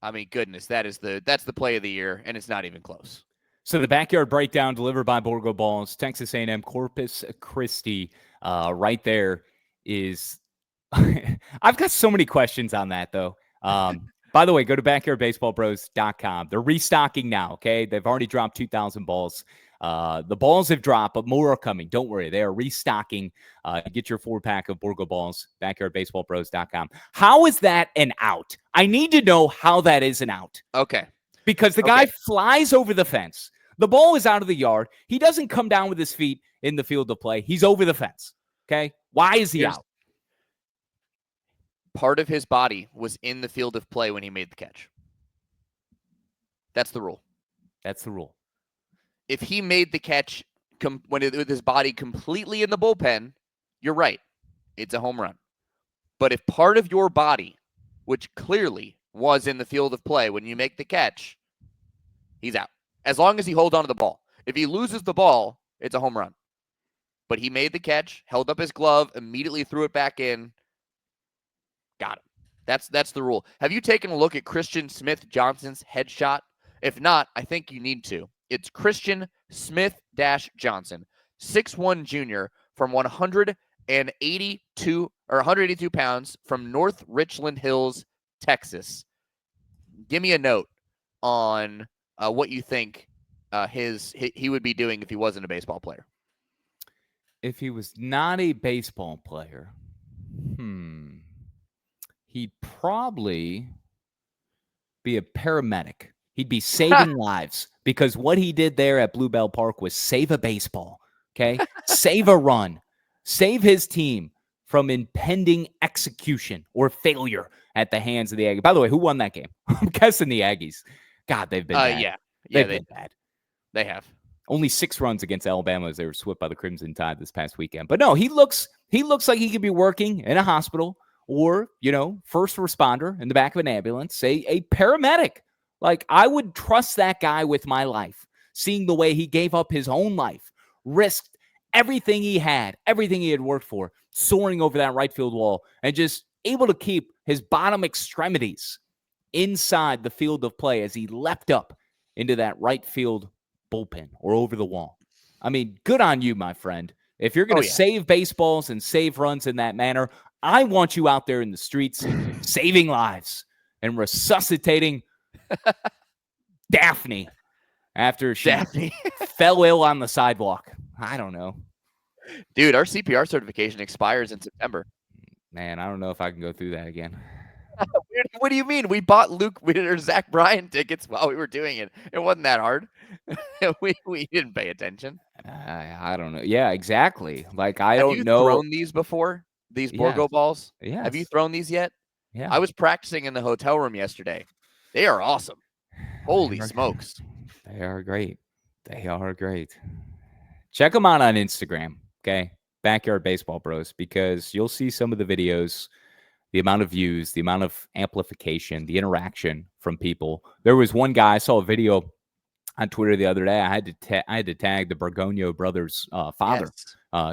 I mean, goodness, that's the play of the year, and it's not even close. So the Backyard Breakdown delivered by Borgo Balls, Texas A&M Corpus Christi, right there is – I've got so many questions on that, though. By the way, go to backyardbaseballbros.com. They're restocking now, okay? They've already dropped 2,000 balls. The balls have dropped, but more are coming. Don't worry. They are restocking. Get your 4-pack of Borgo Balls, backyardbaseballbros.com. How is that an out? I need to know how that is an out. Okay. Because the guy flies over the fence. The ball is out of the yard. He doesn't come down with his feet in the field of play. He's over the fence. Okay. Why is he out? Part of his body was in the field of play when he made the catch. That's the rule. That's the rule. If he made the catch with his body completely in the bullpen, you're right. It's a home run. But if part of your body, which clearly was in the field of play when you make the catch, he's out. As long as he holds on to the ball. If he loses the ball, it's a home run. But he made the catch, held up his glove, immediately threw it back in. Got him. That's the rule. Have you taken a look at Christian Smith Johnson's headshot? If not, I think you need to. It's Christian Smith-Johnson, 6'1" junior from 182 pounds from North Richland Hills, Texas. Give me a note on what you think he would be doing if he wasn't a baseball player. If he was not a baseball player, he'd probably be a paramedic. He'd be saving lives because what he did there at Bluebell Park was save a baseball, okay? Save a run. Save his team from impending execution or failure at the hands of the Aggies. By the way, who won that game? I'm guessing the Aggies. God, they've been bad. Yeah, they've been bad. They have. Only 6 runs against Alabama as they were swept by the Crimson Tide this past weekend. But no, he looks like he could be working in a hospital or, first responder in the back of an ambulance, a paramedic. Like, I would trust that guy with my life, seeing the way he gave up his own life, risked everything he had worked for, soaring over that right field wall, and just able to keep his bottom extremities inside the field of play as he leapt up into that right field bullpen or over the wall. I mean, good on you, my friend. If you're going to save baseballs and save runs in that manner, I want you out there in the streets saving lives and resuscitating Daphne after she fell ill on the sidewalk. I don't know. Dude, our CPR certification expires in September. Man, I don't know if I can go through that again. What do you mean? We bought Zach Bryan tickets while we were doing it. It wasn't that hard. we didn't pay attention. I don't know. Yeah, exactly. Like, I don't know. Have you thrown these before? These Borgo balls? Yeah. Have you thrown these yet? Yeah. I was practicing in the hotel room yesterday. They are awesome. Holy smokes. They are great. They are great. Check them out on Instagram, okay? Backyard Baseball Bros, because you'll see some of the videos, the amount of views, the amount of amplification, the interaction from people. There was one guy, I saw a video on Twitter the other day. I had to tag the Bergonio brothers' father,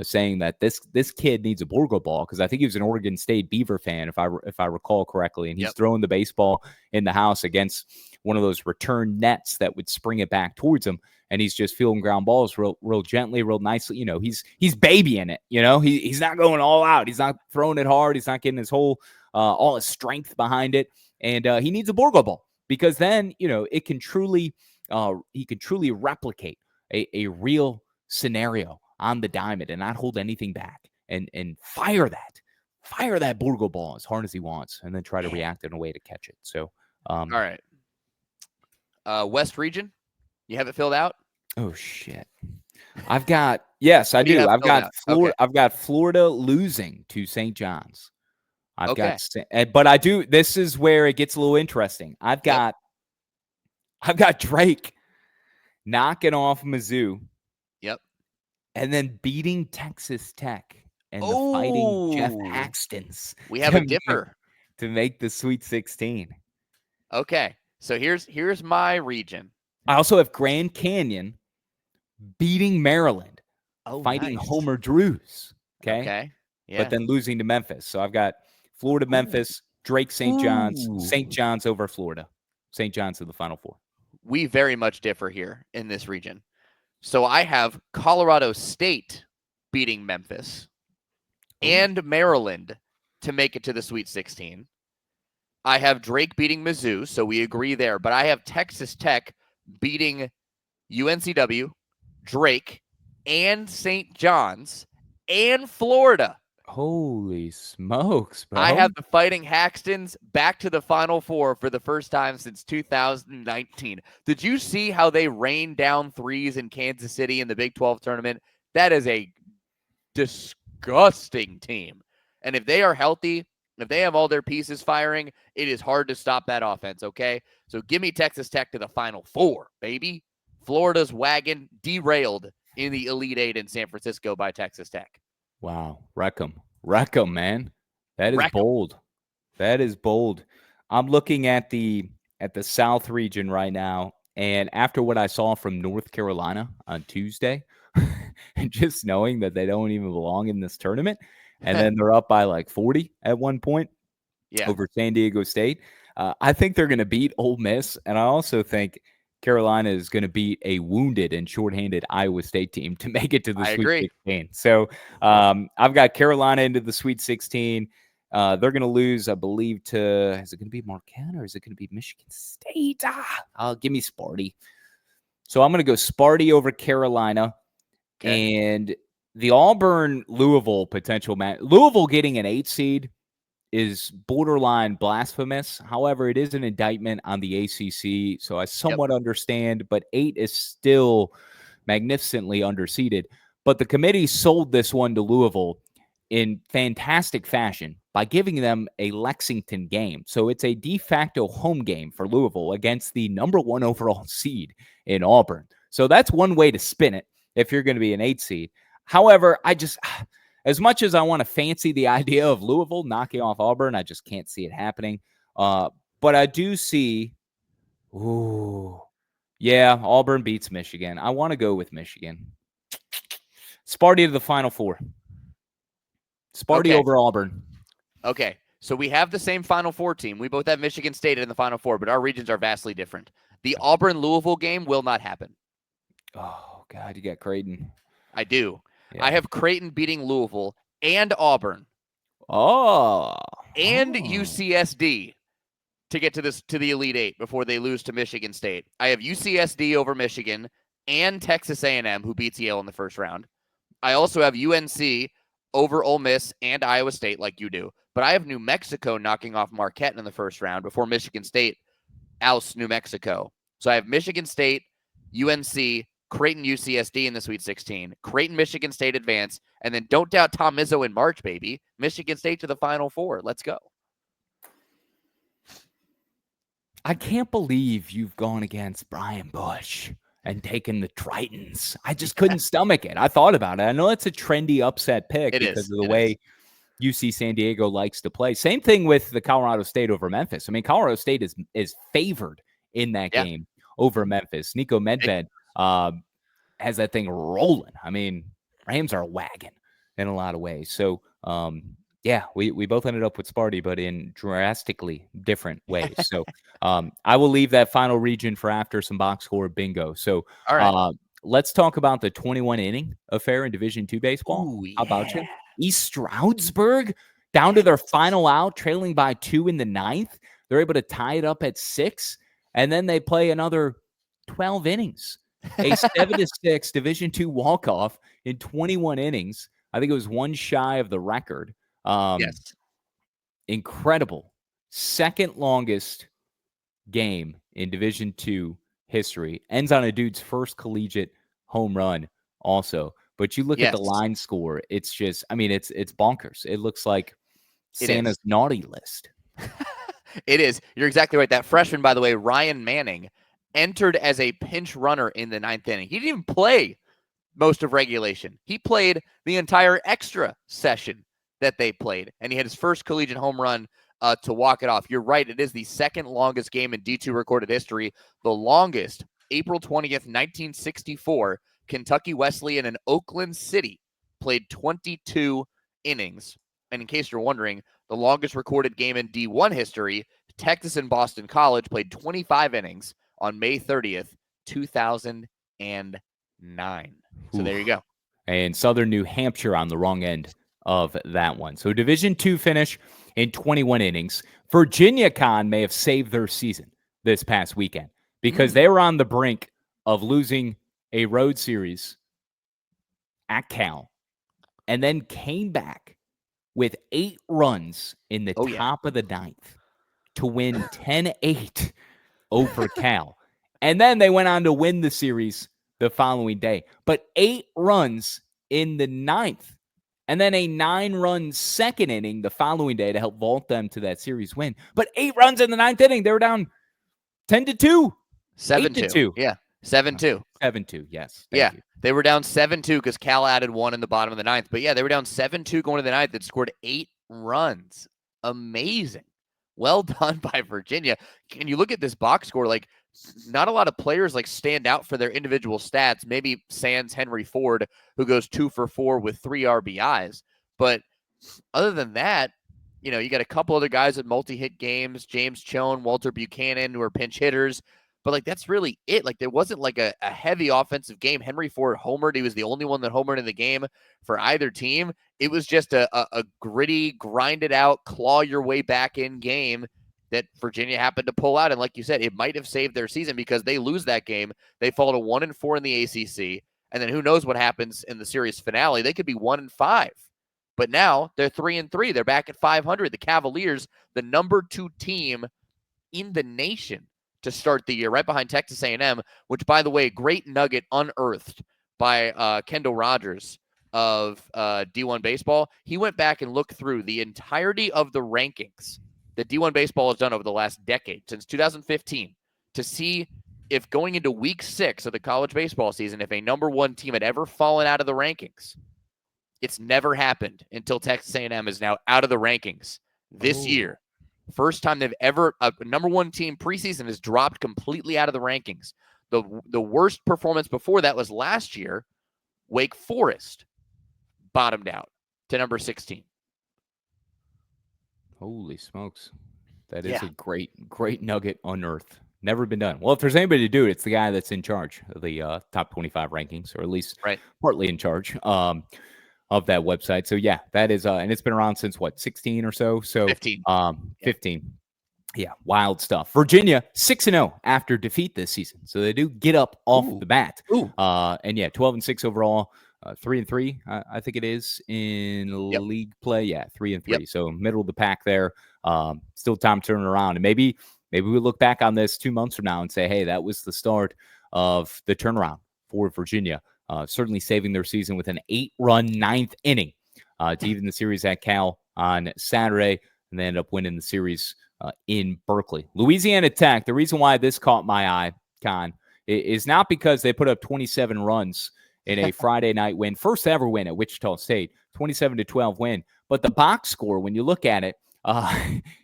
saying that this kid needs a Borgo ball because I think he was an Oregon State Beaver fan, if I recall correctly, and he's throwing the baseball in the house against one of those return nets that would spring it back towards him, and he's just feeling ground balls real gently, real nicely. He's babying it. He's not going all out. He's not throwing it hard. He's not getting his whole all his strength behind it, and he needs a Borgo ball because then it can truly. He could truly replicate a real scenario on the diamond and not hold anything back and fire that Borgo ball as hard as he wants and then try to react in a way to catch it. So, all right. West region, you have it filled out? Oh shit. I've got, yes, I do. I've got Florida. Okay. I've got Florida losing to St. John's. But I do. This is where it gets a little interesting. I've got Drake knocking off Mizzou. Yep. And then beating Texas Tech and the Fighting Jeff Haxtons. We have a dipper. To make the Sweet 16. Okay. So here's my region. I also have Grand Canyon beating Maryland. Fighting nice. Homer Drews. Okay. Yeah. But then losing to Memphis. So I've got Florida, Memphis, Drake, St. John's, St. John's over Florida. St. John's to the Final Four. We very much differ here in this region. So I have Colorado State beating Memphis and Maryland to make it to the Sweet 16. I have Drake beating Mizzou, so we agree there. But I have Texas Tech beating UNCW, Drake, and St. John's, and Florida. Holy smokes, bro. I have the Fighting Haxtons back to the Final Four for the first time since 2019. Did you see how they rained down threes in Kansas City in the Big 12 tournament? That is a disgusting team. And if they are healthy, if they have all their pieces firing, it is hard to stop that offense, okay? So give me Texas Tech to the Final Four, baby. Florida's wagon derailed in the Elite Eight in San Francisco by Texas Tech. Wow. Wreck 'em, man. That is bold. That is bold. I'm looking at the South region right now, and after what I saw from North Carolina on Tuesday, and just knowing that they don't even belong in this tournament, and then they're up by like 40 at one point over San Diego State, I think they're going to beat Ole Miss, and I also think Carolina is going to beat a wounded and shorthanded Iowa State team to make it to the Sweet 16. So I've got Carolina into the Sweet 16. They're going to lose, I believe, is it going to be Marquette or is it going to be Michigan State? Give me Sparty. So I'm going to go Sparty over Carolina. Okay. And the Auburn-Louisville potential match. Louisville getting an 8 seed is borderline blasphemous. However, it is an indictment on the ACC, so I somewhat understand, but 8 is still magnificently underseeded. But the committee sold this one to Louisville in fantastic fashion by giving them a Lexington game. So it's a de facto home game for Louisville against the number 1 overall seed in Auburn. So that's one way to spin it if you're going to be an 8 seed. However, as much as I want to fancy the idea of Louisville knocking off Auburn, I just can't see it happening. But I do see, Auburn beats Michigan. I want to go with Michigan. Sparty to the Final Four. Sparty over Auburn. Okay, so we have the same Final Four team. We both have Michigan State in the Final Four, but our regions are vastly different. The Auburn-Louisville game will not happen. Oh, God, you got Creighton. I do. Yeah. I have Creighton beating Louisville and Auburn. And UCSD to get to the Elite Eight before they lose to Michigan State. I have UCSD over Michigan and Texas A&M, who beats Yale in the first round. I also have UNC over Ole Miss and Iowa State, like you do. But I have New Mexico knocking off Marquette in the first round before Michigan State ousts New Mexico. So I have Michigan State, UNC, Creighton, UCSD in the Sweet 16, Creighton, Michigan State advance, and then don't doubt Tom Izzo in March, baby. Michigan State to the Final Four. Let's go. I can't believe you've gone against Brian Bush and taken the Tritons. I just couldn't stomach it. I thought about it. I know it's a trendy upset pick because of the way UC San Diego likes to play. Same thing with the Colorado State over Memphis. I mean, Colorado State is favored in that game over Memphis. Nico Medved has that thing rolling. I mean, Rams are a wagon in a lot of ways. So, we both ended up with Sparty, but in drastically different ways. So I will leave that final region for after some box score bingo. So all right. Let's talk about the 21 inning affair in Division II baseball. Ooh, yeah. How about you? East Stroudsburg down to their final out, trailing by 2 in the 9th. They're able to tie it up at 6, and then they play another 12 innings. A 7-6 Division II walk-off in 21 innings. I think it was one shy of the record. Incredible. Second longest game in Division II history. Ends on a dude's first collegiate home run also. But you look at the line score, it's just, I mean, it's bonkers. It looks like Santa's naughty list. It is. You're exactly right. That freshman, by the way, Ryan Manning, entered as a pinch runner in the 9th inning. He didn't even play most of regulation. He played the entire extra session that they played, and he had his first collegiate home run to walk it off. You're right. It is the second longest game in D2 recorded history. The longest, April 20th, 1964, Kentucky Wesleyan in Oakland City played 22 innings. And in case you're wondering, the longest recorded game in D1 history, Texas and Boston College played 25 innings on May 30th, 2009. So there you go. And Southern New Hampshire on the wrong end of that one. So Division II finish in 21 innings. Virginia Con may have saved their season this past weekend because they were on the brink of losing a road series at Cal and then came back with 8 runs in the top of the 9th to win 10-8 over Cal. And then they went on to win the series the following day. But 8 runs in the ninth. And then a 9-run second inning the following day to help vault them to that series win. But 8 runs in the ninth inning. They were down 10-2. 7-2. Yeah. 7-2. 7-2. Yes. Yeah. You. They were down 7-2 because Cal added 1 in the bottom of the ninth. But yeah, they were down 7-2 going to the ninth. That scored 8 runs. Amazing. Well done by Virginia. And you look at this box score, like not a lot of players like stand out for their individual stats. Maybe sans Henry Ford, who goes 2 for 4 with 3 RBIs. But other than that, you know, you got a couple other guys at multi-hit games, James Choane, Walter Buchanan, who are pinch hitters. But, like, that's really it. Like, there wasn't, like, a heavy offensive game. Henry Ford homered. He was the only one that homered in the game for either team. It was just a gritty, grinded-out, claw-your-way-back-in game that Virginia happened to pull out. And like you said, it might have saved their season because they lose that game. They fall to 1-4 in the ACC. And then who knows what happens in the series finale. They could be 1-5. But now they're 3-3. They're back at 500. The Cavaliers, the number 2 team in the nation to start the year, right behind Texas A&M, which, by the way, great nugget unearthed by Kendall Rogers of D1 Baseball. He went back and looked through the entirety of the rankings that D1 Baseball has done over the last decade, since 2015, to see if going into week 6 of the college baseball season, if a number 1 team had ever fallen out of the rankings. It's never happened until Texas A&M is now out of the rankings this year. First time they've ever, a number 1 team preseason has dropped completely out of the rankings. The worst performance before that was last year. Wake Forest bottomed out to number 16. Holy smokes. That is a great nugget unearthed. Never been done. Well, if there's anybody to do it, it's the guy that's in charge of the top 25 rankings, or at least partly in charge of that website. So yeah, that is, and it's been around since what, 16 or so? So 15. 15. Yeah, wild stuff. Virginia 6-0 after defeat this season. So they do get up off the bat. And yeah, 12-6 overall, 3-3, I think it is in league play. Yeah, 3-3. So middle of the pack there. Still time to turn it around. And maybe we look back on this 2 months from now and say, hey, that was the start of the turnaround for Virginia. Certainly saving their season with an 8-run ninth inning to even the series at Cal on Saturday, and they ended up winning the series in Berkeley. Louisiana Tech, the reason why this caught my eye, Kahn, is not because they put up 27 runs in a Friday night win, first ever win at Wichita State, 27-12 win, but the box score, when you look at it,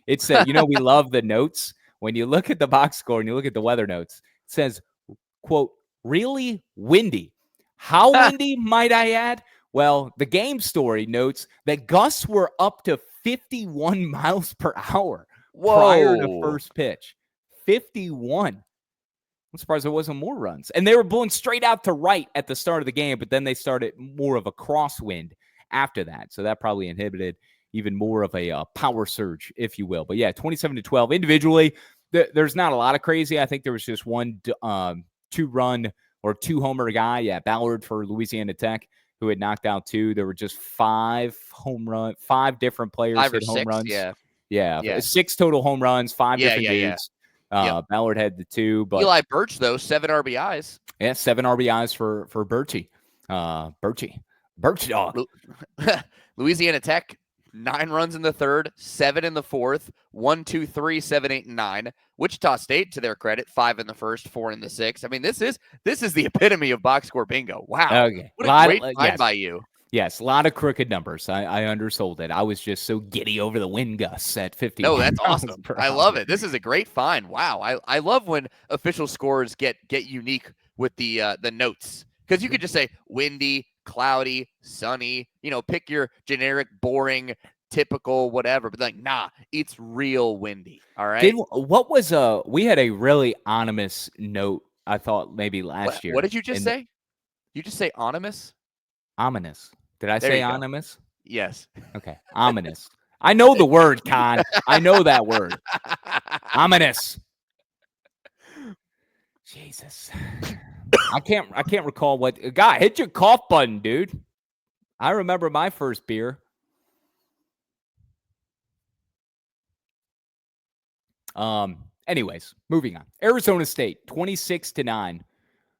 it's, we love the notes. When you look at the box score and you look at the weather notes, it says, quote, really windy. How windy, might I add? Well, the game story notes that gusts were up to 51 miles per hour prior to first pitch. 51. I'm surprised there wasn't more runs. And they were blowing straight out to right at the start of the game, but then they started more of a crosswind after that. So that probably inhibited even more of a power surge, if you will. But yeah, 27-12. Individually, there's not a lot of crazy. I think there was just one 2-run or 2-homer guy. Yeah, Ballard for Louisiana Tech, who had knocked out 2. There were just 5 different players hit home runs. Yeah. 6 total home runs, 5 different dudes. Ballard had the 2. But Eli Birch, though, 7 RBIs. Yeah, 7 RBIs for Birchie. Birch dog. Louisiana Tech, 9 runs in the third, 7 in the fourth, 1, 2, 3, 7, 8, and 9. Wichita State, to their credit, 5 in the first, 4 in the sixth. I mean, this is the epitome of box score bingo. Wow. Okay. What a great find by you. Yes, a lot of crooked numbers. I undersold it. I was just so giddy over the wind gusts at 50. No, that's awesome. I love it. This is a great find. Wow. I love when official scores get unique with the notes, because you could just say windy, cloudy, sunny, pick your generic, boring, typical, whatever, but nah, it's real windy. All right. We had a really ominous note, I thought, maybe last year. What did you just say? You just say ominous? Ominous. Did I say ominous? Yes. Okay. Ominous. I know the word, Kahn. I know that word. Ominous. Jesus. I can't recall what. God, hit your cough button, dude. I remember my first beer. Anyways, moving on. Arizona State, 26-9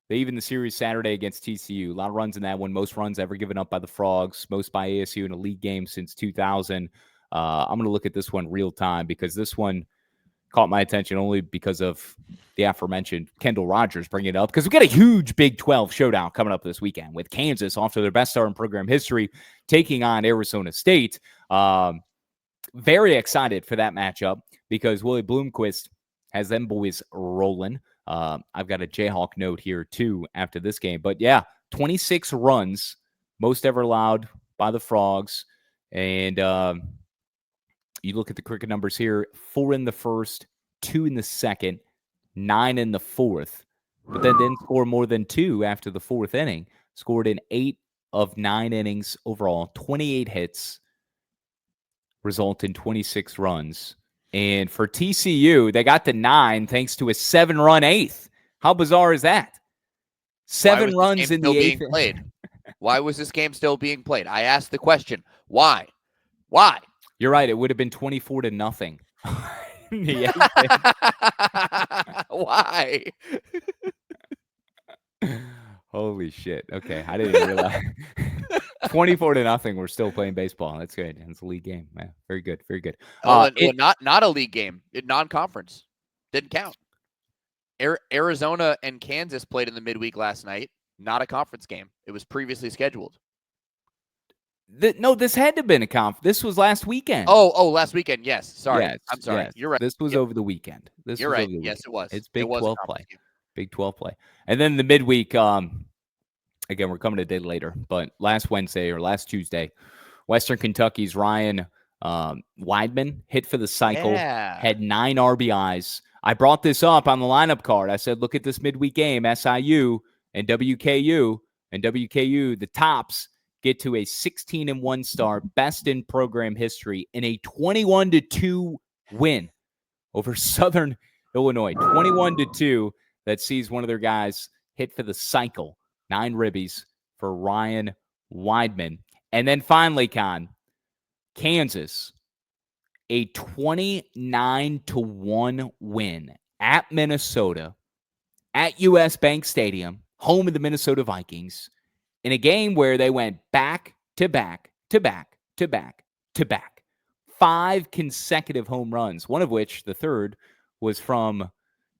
They even the series Saturday against TCU. A lot of runs in that one. Most runs ever given up by the Frogs. Most by ASU in a league game since 2000. I'm going to look at this one real time because this one caught my attention only because of the aforementioned Kendall Rogers bringing it up, because we got a huge Big 12 showdown coming up this weekend with Kansas off to their best start in program history taking on Arizona State. Very excited for that matchup because Willie Bloomquist has them boys rolling. I've got a Jayhawk note here too after this game. But yeah, 26 runs, most ever allowed by the Frogs. And you look at the cricket numbers here, 4 in the first, 2 in the second, 9 in the fourth. But then didn't score more than 2 after the fourth inning. Scored in 8 of 9 innings overall, 28 hits, result in 26 runs. And for TCU, they got to 9 thanks to a 7-run eighth. How bizarre is that? 7 runs in the eighth. Being played? Why was this game still being played? I asked the question. Why? Why? You're right. It would have been 24-0. Why? Holy shit. Okay. I didn't even realize. 24-0. We're still playing baseball. That's good. It's a league game. Man, very good. Very good. Not a league game. Non-conference. Didn't count. Arizona and Kansas played in the midweek last night. Not a conference game. It was previously scheduled. No, this had to have been a conf. This was last weekend. Oh, last weekend. Yes. Sorry. Yes, I'm sorry. yes. You're right. This was over the weekend. You're right. Yes, it was. It's Big 12 play. Game. Big 12 play. And then the midweek, again, we're coming a day later, but last Tuesday, Western Kentucky's Ryan Weidman hit for the cycle, had 9 RBIs. I brought this up on the lineup card. I said, look at this midweek game, SIU and WKU. And WKU, the tops, get to a 16-1 start, best in program history, in a 21-2 win over Southern Illinois. 21-2 that sees one of their guys hit for the cycle. 9 ribbies for Ryan Weidman. And then finally, Kansas, a 29-1 win at Minnesota, at US Bank Stadium, home of the Minnesota Vikings, in a game where they went back to back to back to back to back. 5 consecutive home runs, one of which, the third, was from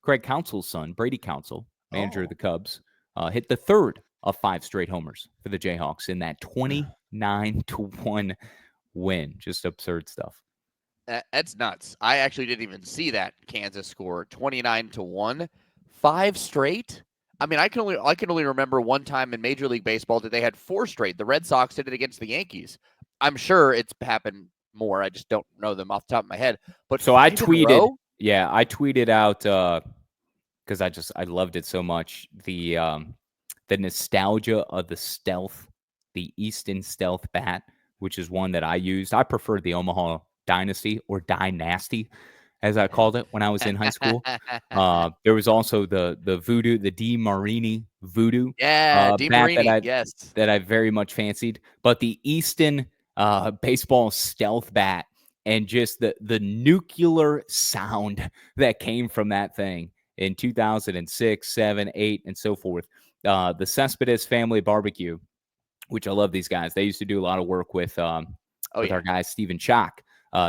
Craig Counsell's son, Brady Counsell, manager of the Cubs. Hit the third of 5 straight homers for the Jayhawks in that 29-1 win. Just absurd stuff. That's nuts. I actually didn't even see that Kansas score 29-1, 5 straight. I mean, I can only remember one time in Major League Baseball that they had 4 straight. The Red Sox did it against the Yankees. I'm sure it's happened more. I just don't know them off the top of my head. But so I tweeted out because I loved it so much. The nostalgia of the stealth, the Easton Stealth bat, which is one that I used. I prefer the Omaha Dynasty or Dynasty, as I called it when I was in high school. There was also the Voodoo, the D. Marini Voodoo. D. Marini, that I very much fancied. But the Easton baseball stealth bat and just the nuclear sound that came from that thing in 2006, 7, 8, and so forth. The Cespedes Family Barbecue, which I love these guys. They used to do a lot of work with our guys, Stephen Schock,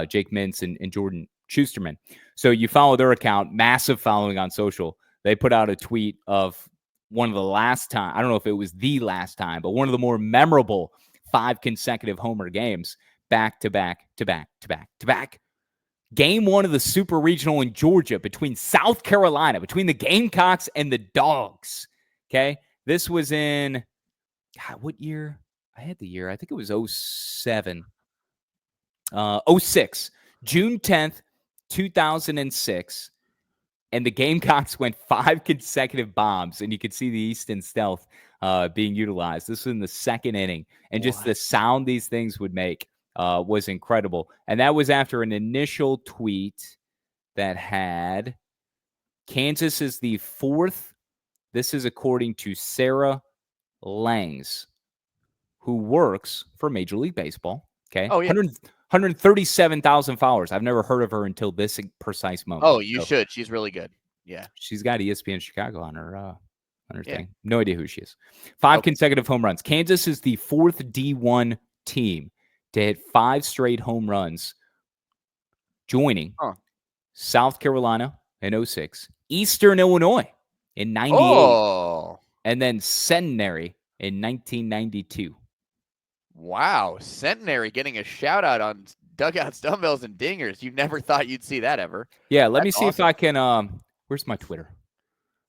Jake Mintz, and Jordan Schusterman. So you follow their account, massive following on social. They put out a tweet of one of the last time, I don't know if it was the last time, but one of the more memorable 5 consecutive homer games, back to back to back to back to back. Game 1 of the Super Regional in Georgia between South Carolina, between the Gamecocks and the Dogs. Okay. This was in, what year? I had the year. I think it was 07. 06. June 10th, 2006. And the Gamecocks went 5 consecutive bombs. And you could see the Easton Stealth being utilized. This was in the 2nd inning. And just the sound these things would make was incredible. And that was after an initial tweet that had Kansas is the 4th. This is according to Sarah Langs, who works for Major League Baseball. Okay. Oh, yeah. 137,000 followers. I've never heard of her until this precise moment. Oh, you should. She's really good. Yeah. She's got ESPN Chicago on her Understand? No idea who she is. 5 consecutive home runs. Kansas is the 4th D1 team to hit 5 straight home runs, joining South Carolina in 2006, Eastern Illinois in 98, and then Centenary in 1992. Wow. Centenary getting a shout out on Dugouts, Dumbbells, and Dingers. You never thought you'd see that ever. Yeah, let me see if I can where's my Twitter?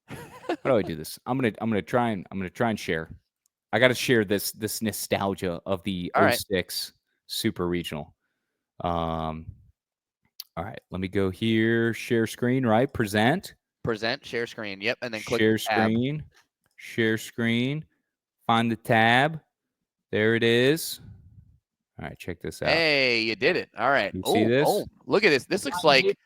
How do I do this? I'm gonna try and share. I gotta share this nostalgia of the 06 Super Regional. All right, let me go here. Share screen, right? Present, share screen. Yep, and then click share screen. Share screen. Find the tab. There it is. All right, check this out. Hey, you did it. All right. You see this? Oh, look at this. This looks like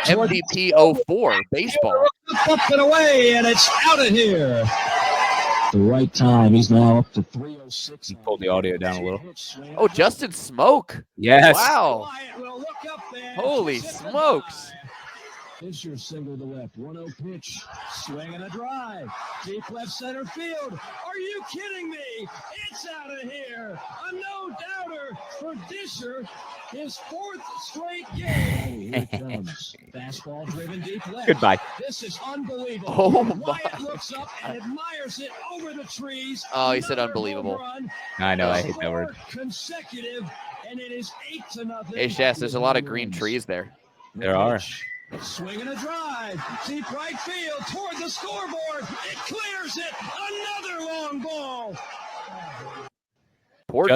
MVP 04 baseball. Up and away, and it's out of here. The right time. He's now up to 306. Pull the audio down a little. Oh, Justin Smoke. Yes. Wow. Holy smokes. Fisher single to left. 1-0 pitch. Swing and a drive. Deep left center field. Are you kidding me? It's out of here. A no doubter for Disher. His 4th straight game. Here it comes. Fastball driven deep left. Goodbye. This is unbelievable. Oh my. Wyatt looks up and admires it over the trees. Oh, he said unbelievable. I know. I hate that word. Consecutive, and it is 8-0. Hey, Shass, there's a lot of green trees there. There are. Swing and a drive. Deep right field toward the scoreboard. It clears it. Another long ball. Poor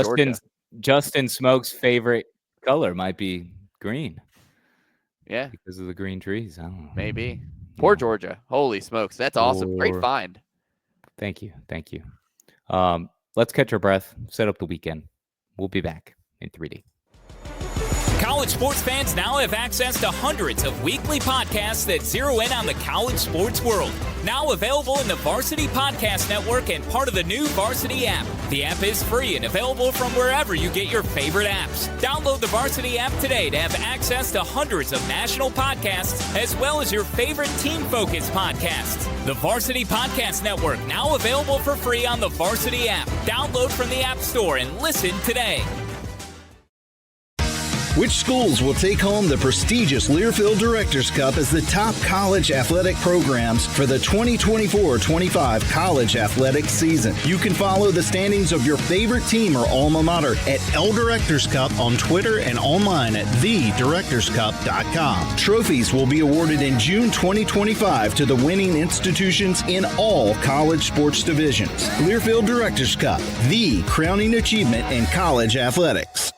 Justin Smoke's favorite color might be green. Yeah. Because of the green trees. I don't know. Maybe. Poor Georgia. Holy smokes. That's awesome. Great find. Thank you. Let's catch our breath. Set up the weekend. We'll be back in 3D. College sports fans now have access to hundreds of weekly podcasts that zero in on the college sports world. Now available in the Varsity Podcast Network and part of the new Varsity app. The app is free and available from wherever you get your favorite apps. Download the Varsity app today to have access to hundreds of national podcasts as well as your favorite team-focused podcasts. The Varsity Podcast Network now available for free on the Varsity app. Download from the App Store and listen today. Which schools will take home the prestigious Learfield Directors Cup as the top college athletic programs for the 2024-25 college athletic season? You can follow the standings of your favorite team or alma mater at L Directors Cup on Twitter and online at thedirectorscup.com. Trophies will be awarded in June 2025 to the winning institutions in all college sports divisions. Learfield Directors Cup, the crowning achievement in college athletics.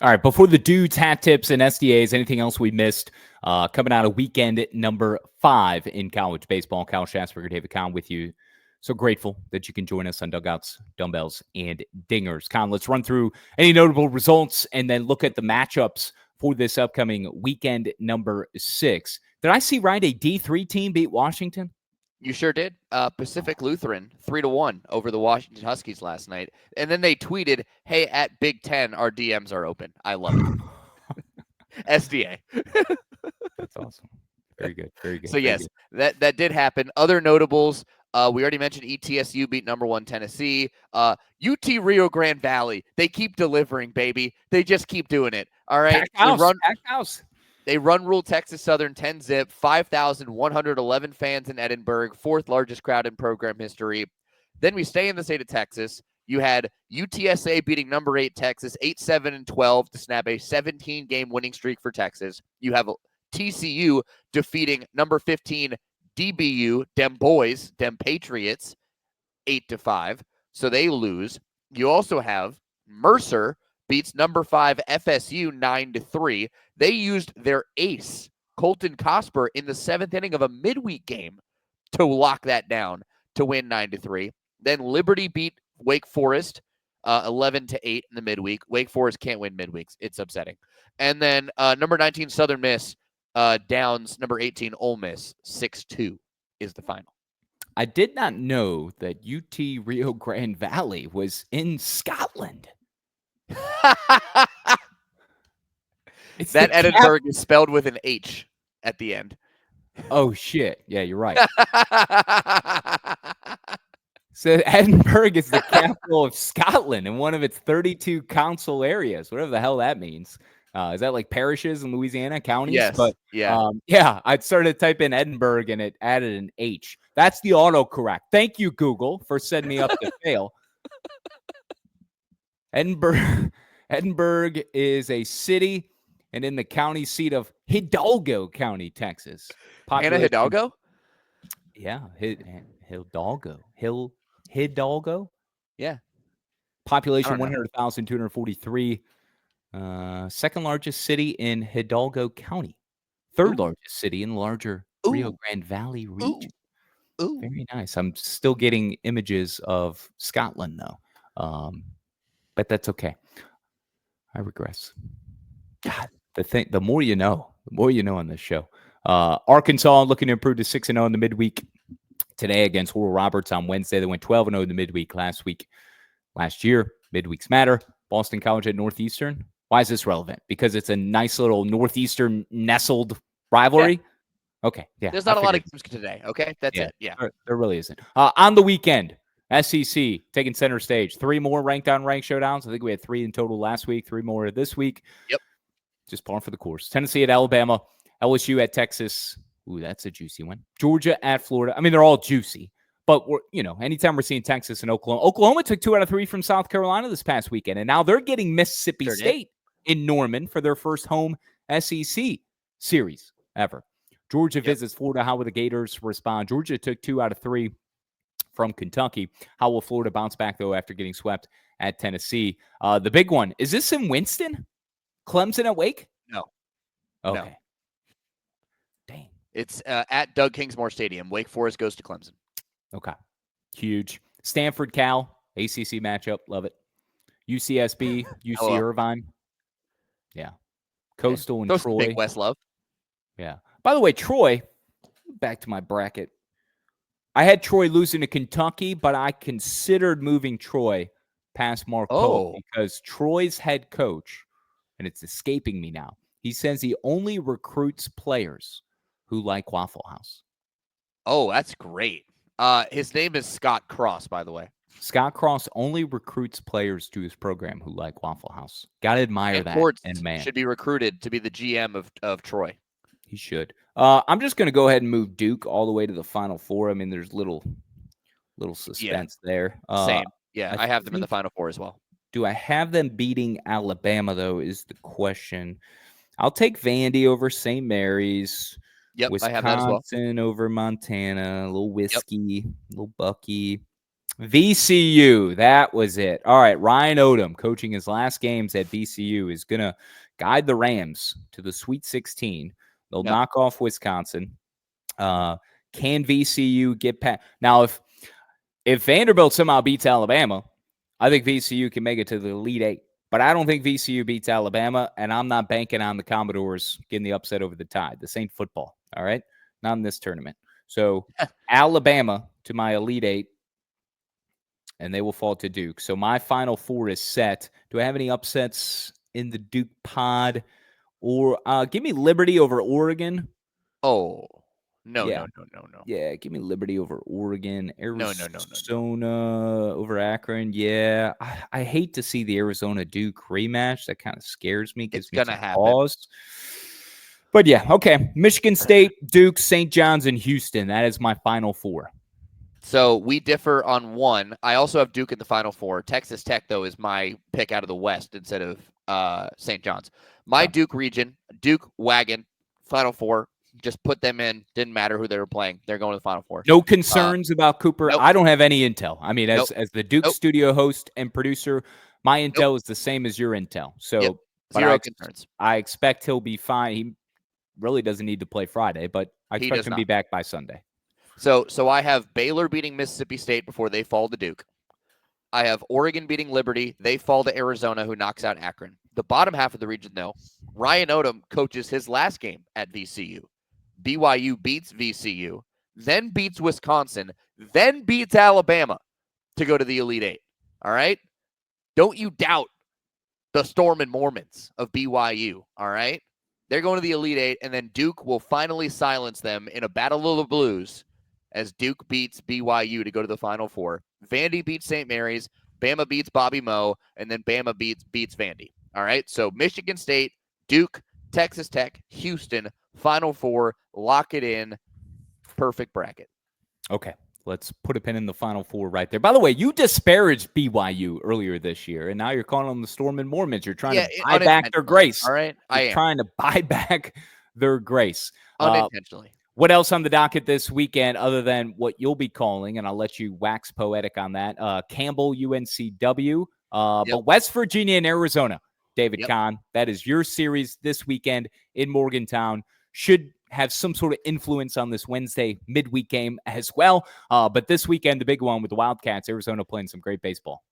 All right, before the dudes, hat tips, and SDAs, anything else we missed coming out of weekend number 5 in college baseball? Kyle Schassburger, David Kahn with you. So grateful that you can join us on Dugouts, Dumbbells, and Dingers. Kahn, let's run through any notable results and then look at the matchups for this upcoming weekend number 6. Did I see right a D3 team beat Washington? You sure did. Pacific Lutheran 3-1 over the Washington Huskies last night. And then they tweeted, hey, at Big Ten, our DMs are open. I love it. SDA. That's awesome. Very good. Very good. So, yes, that did happen. Other notables, we already mentioned ETSU beat number 1 Tennessee. UT Rio Grande Valley. They keep delivering, baby. They just keep doing it. All right. Packed house. They run-ruled Texas Southern 10-zip, 5,111 fans in Edinburgh, 4th largest crowd in program history. Then we stay in the state of Texas. You had UTSA beating number 8 Texas, 8-7-12 to snap a 17-game winning streak for Texas. You have TCU defeating number 15 DBU, Dem Boys, Dem Patriots, 8-5. So they lose. You also have Mercer beats number 5 FSU 9-3. They used their ace, Colton Cosper, in the 7th inning of a midweek game to lock that down to win 9-3. Then Liberty beat Wake Forest 11-8 in the midweek. Wake Forest can't win midweeks. It's upsetting. And then number 19 Southern Miss downs number 18 Ole Miss 6-2 is the final. I did not know that UT Rio Grande Valley was in Scotland. That Edinburgh is spelled with an H at the end. Oh, shit. Yeah, you're right. So Edinburgh is the capital of Scotland and one of its 32 council areas, whatever the hell that means. Is that like parishes in Louisiana, counties? Yes. But yeah, I started to type in Edinburgh and it added an H. That's the autocorrect. Thank you, Google, for setting me up to fail. Edinburgh is a city and in the county seat of Hidalgo County, Texas. Anna Hidalgo? Yeah, Hidalgo. Yeah. Population 100,243. Second largest city in Hidalgo County. Third largest city in the larger Rio Grande Valley region. Ooh. Very nice. I'm still getting images of Scotland though. But that's okay. I regress. God, the more you know on this show. Arkansas looking to improve to 6-0 in the midweek today against Oral Roberts on Wednesday. They went 12-0 in the midweek last year. Midweeks matter. Boston College at Northeastern. Why is this relevant? Because it's a nice little Northeastern nestled rivalry. Yeah. Okay. Yeah. There's not a lot of games today. Okay. That's it. Yeah. There really isn't. On the weekend, SEC taking center stage. 3 more ranked on ranked showdowns. I think we had 3 in total last week, 3 more this week. Yep. Just par for the course. Tennessee at Alabama, LSU at Texas. Ooh, that's a juicy one. Georgia at Florida. I mean, they're all juicy. But, anytime we're seeing Texas and Oklahoma took 2 out of 3 from South Carolina this past weekend. And now they're getting Mississippi State in Norman for their first home SEC series ever. Georgia visits Florida. How will the Gators respond? Georgia took 2 out of 3 from Kentucky. How will Florida bounce back, though, after getting swept at Tennessee? The big one, is this in Winston? Clemson at Wake? No. Okay. No. Dang. It's at Doug Kingsmore Stadium. Wake Forest goes to Clemson. Okay. Huge. Stanford, Cal, ACC matchup. Love it. UCSB, UC Irvine. Yeah. Coastal and Troy. Big West love. Yeah. By the way, Troy, back to my bracket. I had Troy losing to Kentucky, but I considered moving Troy past Mark Pope because Troy's head coach, and it's escaping me now, he says he only recruits players who like Waffle House. Oh, that's great. His name is Scott Cross, by the way. Scott Cross only recruits players to his program who like Waffle House. Gotta admire that. And man, should be recruited to be the GM of Troy. He should. I'm just gonna go ahead and move Duke all the way to the Final Four. I mean, there's little suspense there. Same. Yeah, I have them in the Final Four as well. Do I have them beating Alabama though? Is the question. I'll take Vandy over St. Mary's. Yep, Wisconsin I have that as well. Over Montana, a little whiskey, a little Bucky. VCU, that was it. All right, Ryan Odom, coaching his last games at VCU, is going to guide the Rams to the Sweet 16. They'll knock off Wisconsin. Can VCU get past? Now, if Vanderbilt somehow beats Alabama, I think VCU can make it to the Elite Eight. But I don't think VCU beats Alabama, and I'm not banking on the Commodores getting the upset over the Tide. This ain't football, all right? Not in this tournament. So Alabama to my Elite Eight, and they will fall to Duke. So my Final Four is set. Do I have any upsets in the Duke pod? Or give me Liberty over Oregon. Oh, no. Yeah, give me Liberty over Oregon. Arizona No. over Akron. Yeah, I hate to see the Arizona Duke rematch. That kind of scares me. It's going to happen. Pause. But yeah, okay. Michigan State, Duke, St. John's, and Houston. That is my Final Four. So we differ on one. I also have Duke in the Final Four. Texas Tech, though, is my pick out of the West instead of St. John's. My Duke region, Duke wagon, Final Four. Just put them in. Didn't matter who they were playing. They're going to the Final Four. No concerns about Cooper. Nope. I don't have any intel. I mean, as the Duke studio host and producer, my intel is the same as your intel. So zero concerns. I expect he'll be fine. He really doesn't need to play Friday, but I expect him to be back by Sunday. So I have Baylor beating Mississippi State before they fall to Duke. I have Oregon beating Liberty. They fall to Arizona, who knocks out Akron. The bottom half of the region, though, Ryan Odom coaches his last game at VCU. BYU beats VCU, then beats Wisconsin, then beats Alabama to go to the Elite Eight. All right? Don't you doubt the Storm and Mormons of BYU. All right? They're going to the Elite Eight, and then Duke will finally silence them in a battle of the blues as Duke beats BYU to go to the Final Four. Vandy beats St. Mary's, Bama beats Bobby Moe, and then Bama beats Vandy. All right, so Michigan State, Duke, Texas Tech, Houston, Final Four, lock it in, perfect bracket. Okay, let's put a pin in the Final Four right there. By the way, you disparaged BYU earlier this year, and now you're calling them the Storm and Mormons. You're trying to buy back their grace. All right, You're trying to buy back their grace. Unintentionally. What else on the docket this weekend other than what you'll be calling, and I'll let you wax poetic on that, Campbell, UNCW, but West Virginia and Arizona, David Kahn, that is your series this weekend in Morgantown. Should have some sort of influence on this Wednesday midweek game as well. But this weekend, the big one with the Wildcats, Arizona playing some great baseball.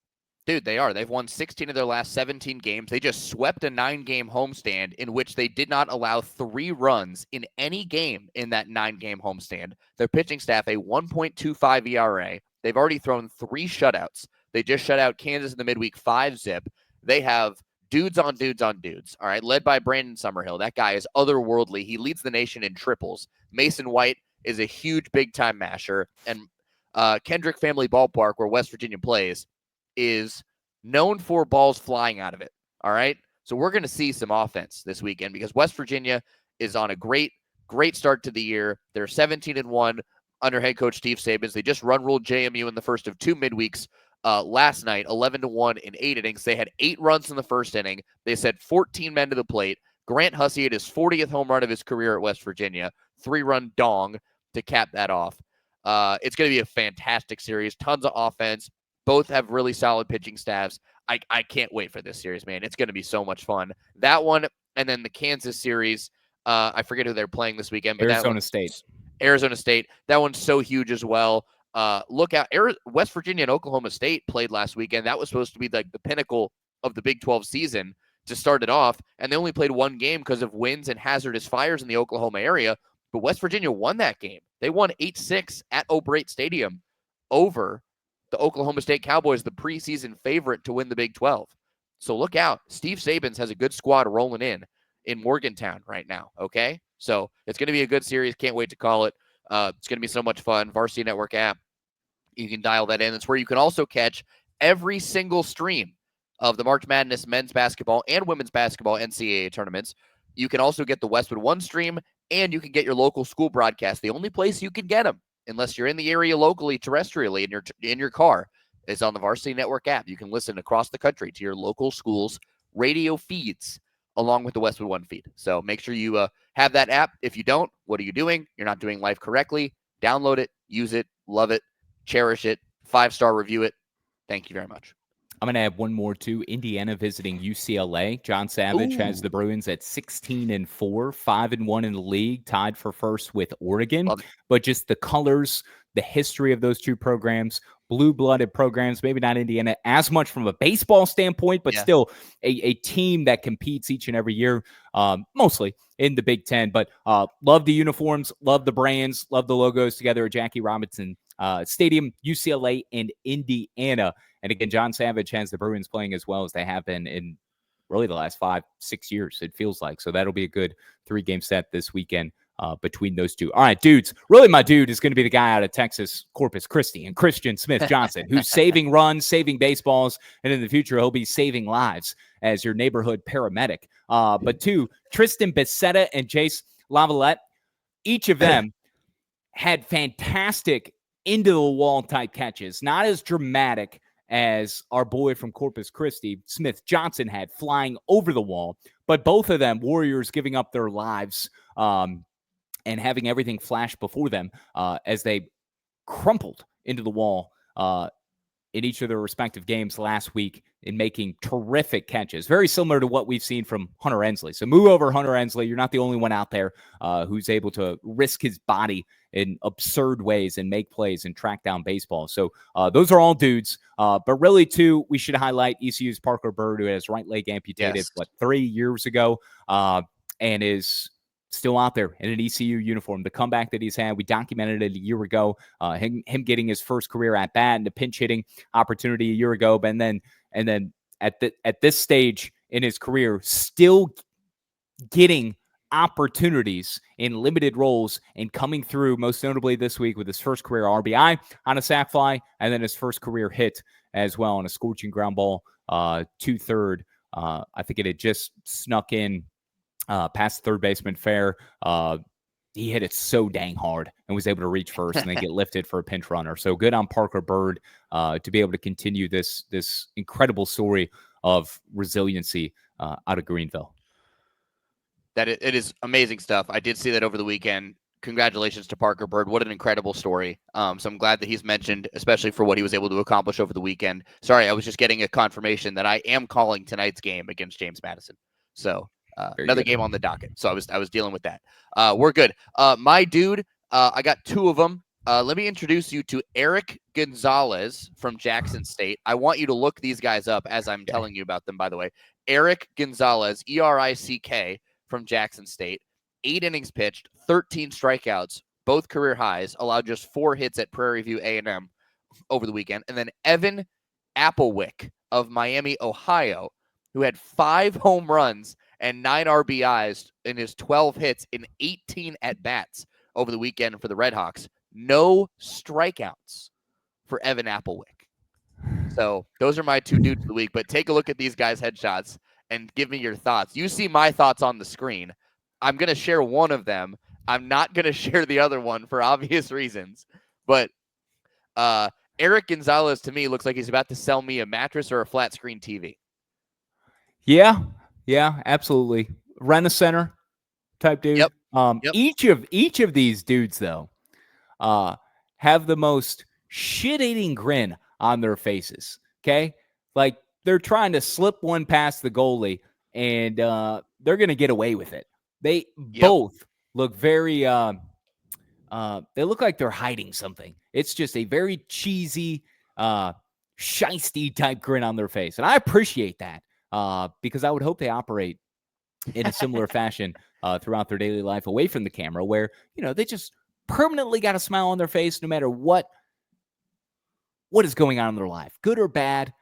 Dude, they are. They've won 16 of their last 17 games. They just swept a 9-game homestand in which they did not allow 3 runs in any game in that 9-game homestand. Their pitching staff, a 1.25 ERA. They've already thrown 3 shutouts. They just shut out Kansas in the midweek 5-zip. They have dudes on dudes on dudes, all right, led by Brandon Summerhill. That guy is otherworldly. He leads the nation in triples. Mason White is a huge big-time masher. And Kendrick Family Ballpark, where West Virginia plays, is known for balls flying out of it, all right? So we're going to see some offense this weekend because West Virginia is on a great start to the year. They're 17-1 under head coach Steve Sabins. They just run-ruled JMU in the first of 2 midweeks last night, 11-1 in 8 innings. They had 8 runs in the first inning. They sent 14 men to the plate. Grant Hussey hit his 40th home run of his career at West Virginia, 3-run dong to cap that off. It's going to be a fantastic series, tons of offense. Both have really solid pitching staffs. I can't wait for this series, man. It's going to be so much fun. That one, and then the Kansas series, I forget who they're playing this weekend. But Arizona State. Arizona State. That one's so huge as well. Look out. West Virginia and Oklahoma State played last weekend. That was supposed to be like the pinnacle of the Big 12 season to start it off, and they only played 1 game because of winds and hazardous fires in the Oklahoma area. But West Virginia won that game. They won 8-6 at O'Brate Stadium over the Oklahoma State Cowboys, the preseason favorite to win the Big 12. So look out. Steve Sabins has a good squad rolling in Morgantown right now, okay? So it's going to be a good series. Can't wait to call it. It's going to be so much fun. Varsity Network app, you can dial that in. It's where you can also catch every single stream of the March Madness men's basketball and women's basketball NCAA tournaments. You can also get the Westwood One stream, and you can get your local school broadcast. The only place you can get them, unless you're in the area locally, terrestrially, in your car, is on the Varsity Network app. You can listen across the country to your local school's radio feeds along with the Westwood One feed. So make sure you have that app. If you don't, what are you doing? You're not doing life correctly. Download it, use it, love it, cherish it, 5-star review it. Thank you very much. I'm going to add one more too. Indiana visiting UCLA. John Savage has the Bruins at 16-4, 5-1 in the league, tied for first with Oregon. But just the colors, the history of those two programs, blue-blooded programs, maybe not Indiana as much from a baseball standpoint, but still a team that competes each and every year, mostly in the Big Ten. But love the uniforms, love the brands, love the logos together at Jackie Robinson Stadium, UCLA, and Indiana. And again, John Savage has the Bruins playing as well as they have been in really the last 5-6 years, it feels like. So that'll be a good 3-game set this weekend between those two. All right, dudes. Really, my dude is going to be the guy out of Texas, Corpus Christi, and Christian Smith-Johnson, who's saving runs, saving baseballs, and in the future, he'll be saving lives as your neighborhood paramedic. But two, Tristan Becerra and Jace Lavalette, each of them had fantastic into-the-wall type catches. Not as dramatic as our boy from Corpus Christi, Smith-Johnson, had flying over the wall. But both of them, Warriors giving up their lives and having everything flash before them as they crumpled into the wall in each of their respective games last week in making terrific catches. Very similar to what we've seen from Hunter Ensley. So move over, Hunter Ensley. You're not the only one out there who's able to risk his body in absurd ways and make plays and track down baseball. So those are all dudes. But really, too, we should highlight ECU's Parker Bird, who had his right leg amputated, 3 years ago, and is still out there in an ECU uniform. The comeback that he's had, we documented it a year ago, him getting his first career at bat and a pinch hitting opportunity a year ago. But and then at this stage in his career, still getting opportunities in limited roles and coming through, most notably this week with his first career RBI on a sac fly, and then his first career hit as well on a scorching ground ball to third. I think it had just snuck in past third baseman fair. He hit it so dang hard and was able to reach first and then get lifted for a pinch runner. So good on Parker Bird to be able to continue this incredible story of resiliency out of Greenville. It is amazing stuff. I did see that over the weekend. Congratulations to Parker Bird. What an incredible story. So I'm glad that he's mentioned, especially for what he was able to accomplish over the weekend. Sorry, I was just getting a confirmation that I am calling tonight's game against James Madison. So another game on the docket. So I was dealing with that. We're good. My dude, I got two of them. Let me introduce you to Eric Gonzalez from Jackson State. I want you to look these guys up as I'm telling you about them, by the way. Eric Gonzalez, ERICK, from Jackson State. 8 innings pitched, 13 strikeouts, both career highs, allowed just 4 hits at Prairie View A&M over the weekend. And then Evan Applewick of Miami, Ohio, who had 5 home runs and 9 RBIs in his 12 hits in 18 at-bats over the weekend for the Redhawks. No strikeouts for Evan Applewick. So those are my 2 dudes of the week. But take a look at these guys' headshots and give me your thoughts. You see my thoughts on the screen. I'm going to share one of them. I'm not going to share the other one for obvious reasons. But Eric Gonzalez, to me, looks like he's about to sell me a mattress or a flat screen TV. Yeah, absolutely. Rent-A-Center type dude. Yep. Each of these dudes, though, have the most shit-eating grin on their faces, okay? Like, they're trying to slip one past the goalie, and they're going to get away with it. They both look very they look like they're hiding something. It's just a very cheesy, shisty type grin on their face. And I appreciate that because I would hope they operate in a similar fashion throughout their daily life away from the camera where, they just permanently got a smile on their face no matter what is going on in their life. Good or bad,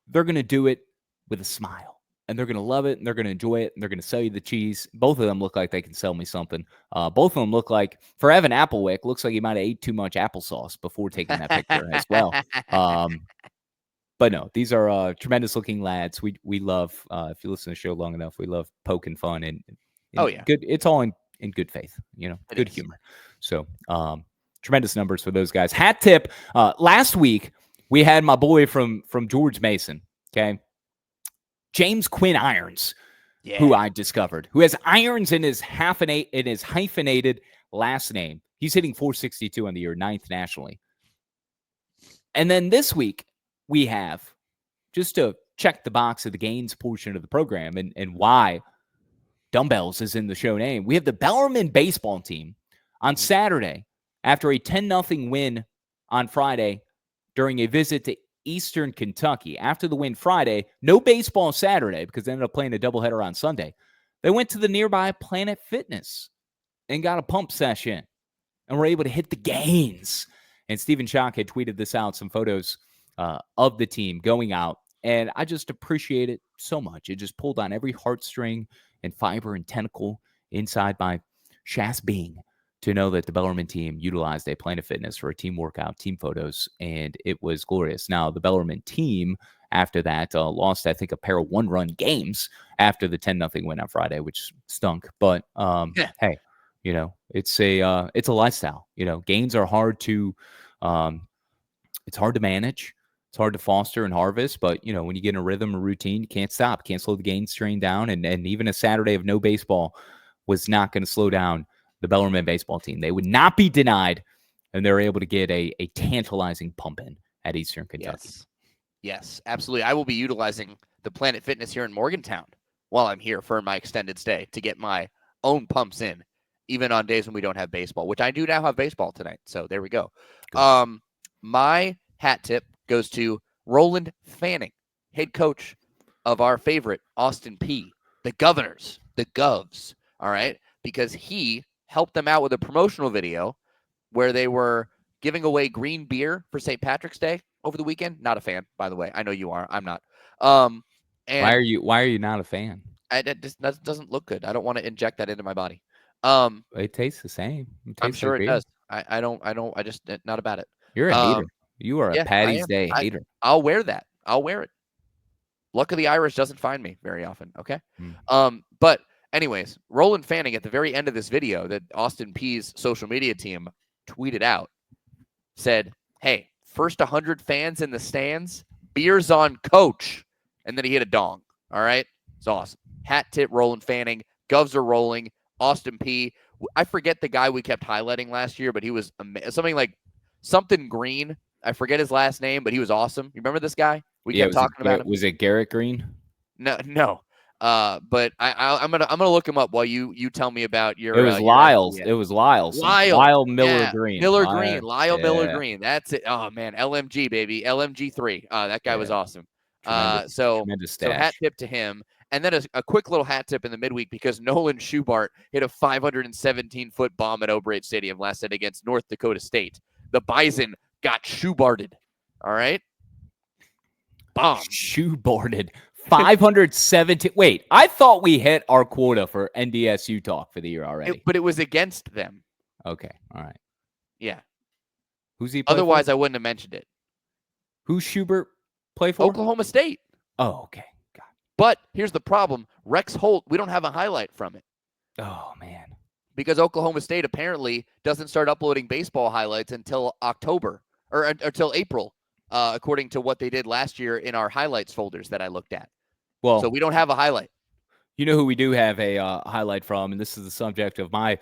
they're going to do it with a smile. And they're going to love it, and they're going to enjoy it, and they're going to sell you the cheese. Both of them look like they can sell me something. Both of them look like, for Evan Applewick, looks like he might have ate too much applesauce before taking that picture as well. But no, these are tremendous-looking lads. We love, if you listen to the show long enough, we love poking fun. And good. It's all in good faith, good humor. So tremendous numbers for those guys. Hat tip, last week, we had my boy from George Mason, okay? James Quinn Irons, who I discovered, who has irons in his hyphenated last name. He's hitting .462 on the year, 9th nationally. And then this week, we have, just to check the box of the gains portion of the program and why Dumbbells is in the show name, we have the Bellarmine baseball team on Saturday after a 10-0 win on Friday during a visit to Eastern Kentucky. After the win Friday, no baseball Saturday because they ended up playing a doubleheader on Sunday. They went to the nearby Planet Fitness and got a pump session and were able to hit the gains. And Stephen Schock had tweeted this out, some photos of the team going out. And I just appreciate it so much. It just pulled on every heartstring and fiber and tentacle inside my Schass being to know that the Bellarmine team utilized a Planet Fitness for a team workout, team photos, and it was glorious. Now, the Bellarmine team, after that, lost, I think, a pair of 1-run games after the 10-0 win on Friday, which stunk. But, hey, it's a lifestyle. Gains are hard to it's hard to manage. It's hard to foster and harvest. But, when you get in a rhythm, a routine, you can't stop. Can't slow the gains train down. And even a Saturday of no baseball was not going to slow down the Bellarmine baseball team. They would not be denied, and they're able to get a tantalizing pump in at Eastern Kentucky. Yes, absolutely. I will be utilizing the Planet Fitness here in Morgantown while I'm here for my extended stay to get my own pumps in, even on days when we don't have baseball, which I do now have baseball tonight. So there we go. My hat tip goes to Roland Fanning, head coach of our favorite Austin Peay, the Governors, the Govs. All right, because he helped them out with a promotional video where they were giving away green beer for St. Patrick's Day over the weekend. Not a fan, by the way. I know you are. I'm not. And why are you not a fan? That doesn't look good. I don't want to inject that into my body. It tastes the same. I'm sure it does. I just not about it. You're a hater. You are a Patty's Day hater. I'll wear that. I'll wear it. Luck of the Irish doesn't find me very often. Okay. But anyways, Roland Fanning at the very end of this video that Austin Peay's social media team tweeted out said, "Hey, first 100 fans in the stands, beers on coach." And then he hit a dong. All right. It's awesome. Hat tip, Roland Fanning. Govs are rolling. Austin Peay. I forget the guy we kept highlighting last year, but he was something Green. I forget his last name, but he was awesome. You remember this guy? We kept talking about him. Was it Garrett Green? No. But I'm gonna look him up while you tell me about your. It was Lyles. It was Lyles. Lyle Miller Green. Lyle Miller Green. That's it. Oh man, LMG baby, LMG3. That guy was awesome. Tremendous so hat tip to him. And then a quick little hat tip in the midweek because Nolan Schubart hit a 517-foot bomb at O'Brate Stadium last night against North Dakota State. The Bison got Schubarted. All right? Bomb. Schubarted. 517. Wait, I thought we hit our quota for NDSU talk for the year already. But it was against them. Okay. All right. Yeah. Who's he? Otherwise, I wouldn't have mentioned it. Who's Schubert play for? Oklahoma State. Oh, okay. But here's the problem. Rex Holt, we don't have a highlight from it. Oh, man. Because Oklahoma State apparently doesn't start uploading baseball highlights until October or until April, according to what they did last year in our highlights folders that I looked at. Well, so we don't have a highlight. You know who we do have a highlight from, and this is the subject of my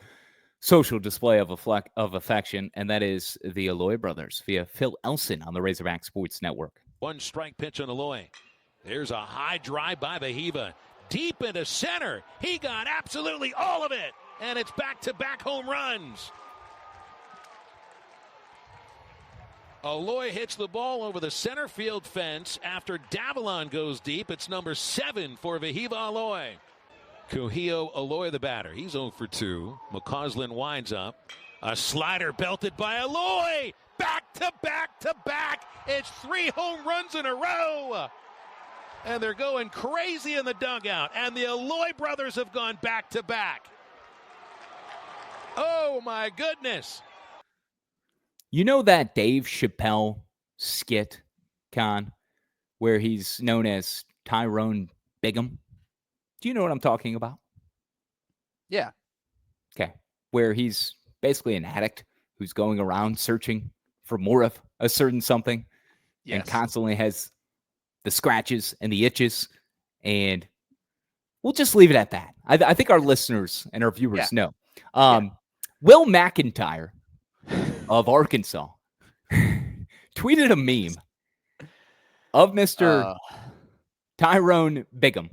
social display of affection, and that is the Alloy brothers via Phil Elson on the Razorback Sports Network. 1 strike pitch on Alloy. There's a high drive by Vahiva. Deep into center. He got absolutely all of it. And it's back-to-back home runs. Alloy hits the ball over the center field fence after Davalon goes deep. It's number 7 for Vahiva Alloy. Kuhio Alloy, the batter. He's 0 for 2. McCausland winds up. A slider belted by Alloy. Back-to-back-to-back. It's 3 home runs in a row. And they're going crazy in the dugout. And the Alloy brothers have gone back-to-back. Oh, my goodness. You know that Dave Chappelle skit, Kahn, where he's known as Tyrone Bigham? Do you know what I'm talking about? Yeah. Okay. Where he's basically an addict who's going around searching for more of a certain something and constantly has the scratches and the itches, and we'll just leave it at that. I think our listeners and our viewers know. Will McIntyre of Arkansas tweeted a meme of Mr. Tyrone Bigham,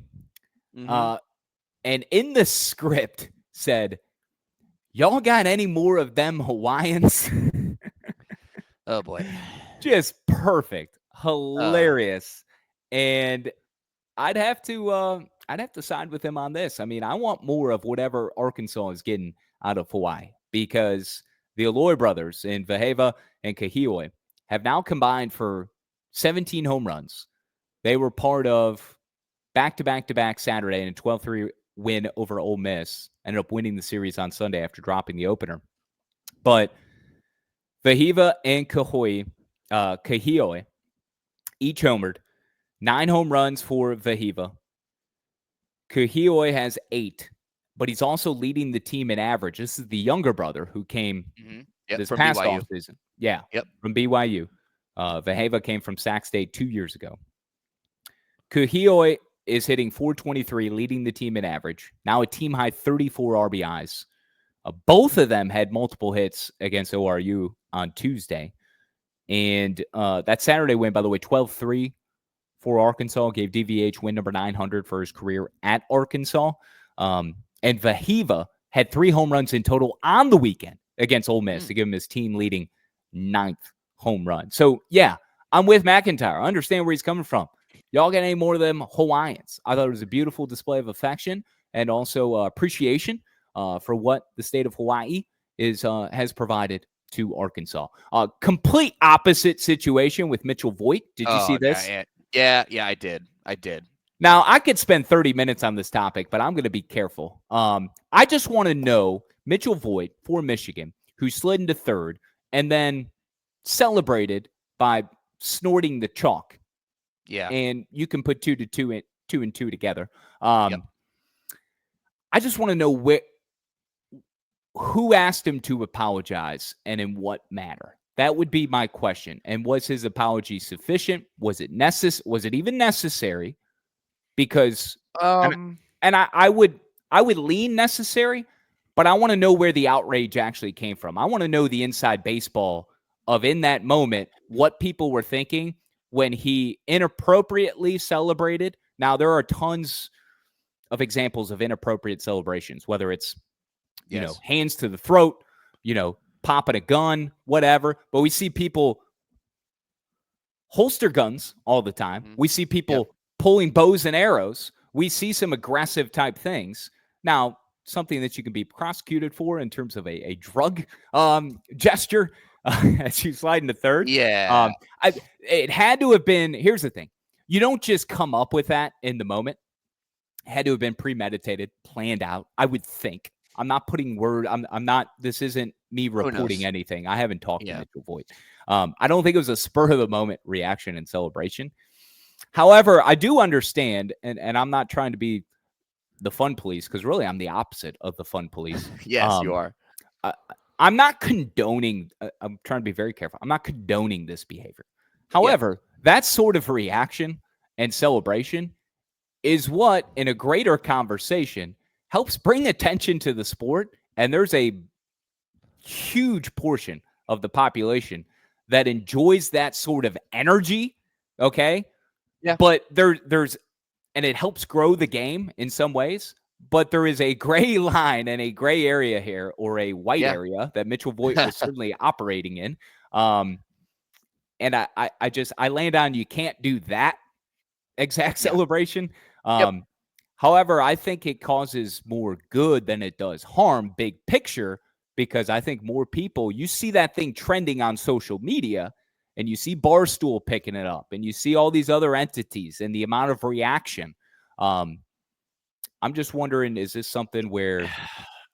and in the script said, "Y'all got any more of them Hawaiians?" Oh boy, just perfect, hilarious. And I'd have to side with him on this. I mean, I want more of whatever Arkansas is getting out of Hawaii because the Alloy brothers in Vahiva and Kahioi have now combined for 17 home runs. They were part of back-to-back-to-back Saturday in a 12-3 win over Ole Miss. Ended up winning the series on Sunday after dropping the opener. But Vahiva and Kahioi each homered. 9 home runs for Vahiva. Kahioi has 8, but he's also leading the team in average. This is the younger brother who came this past offseason. Yeah, from BYU. Vahiva came from Sac State 2 years ago. Kahioi is hitting .423, leading the team in average. Now a team-high 34 RBIs. Both of them had multiple hits against ORU on Tuesday. And that Saturday win, by the way, 12-3 for Arkansas, gave DVH win number 900 for his career at Arkansas. And Vahiva had 3 home runs in total on the weekend against Ole Miss to give him his team-leading 9th home run. So, yeah, I'm with McIntyre. I understand where he's coming from. Y'all got any more of them Hawaiians? I thought it was a beautiful display of affection and also appreciation for what the state of Hawaii has provided to Arkansas. Complete opposite situation with Mitchell Voigt. Did you see this? Yeah, I did. Now, I could spend 30 minutes on this topic, but I'm going to be careful. I just want to know Mitchell Voigt for Michigan, who slid into third and then celebrated by snorting the chalk. Yeah. And you can put two and two together. I just want to know who asked him to apologize and in what matter. That would be my question. And was his apology sufficient? Was it even necessary? Because I would lean necessary, but I want to know where the outrage actually came from. I want to know the inside baseball of, in that moment, what people were thinking when he inappropriately celebrated. Now, there are tons of examples of inappropriate celebrations, whether it's, hands to the throat, popping a gun, whatever. But we see people holster guns all the time. We see people pulling bows and arrows. We see some aggressive type things. Now, something that you can be prosecuted for in terms of a drug gesture as you slide into third. Yeah. It had to have been, here's the thing. You don't just come up with that in the moment. It had to have been premeditated, planned out, I would think. I'm not putting this isn't me reporting anything. I haven't talked to Mitchell Voigt. I don't think it was a spur of the moment reaction and celebration. However, I do understand, and I'm not trying to be the fun police, because really I'm the opposite of the fun police. Yes, you are. I'm not condoning. I'm trying to be very careful. I'm not condoning this behavior. However, that sort of reaction and celebration is what, in a greater conversation, helps bring attention to the sport. And there's a huge portion of the population that enjoys that sort of energy. Okay. Yeah. But there's, and it helps grow the game in some ways, but there is a gray line and a gray area here, or a white area that Mitchell Voigt was certainly operating in. And I land on, you can't do that exact celebration. However, I think it causes more good than it does harm, big picture, because I think more people, you see that thing trending on social media, and you see Barstool picking it up, and you see all these other entities and the amount of reaction. I'm just wondering, is this something where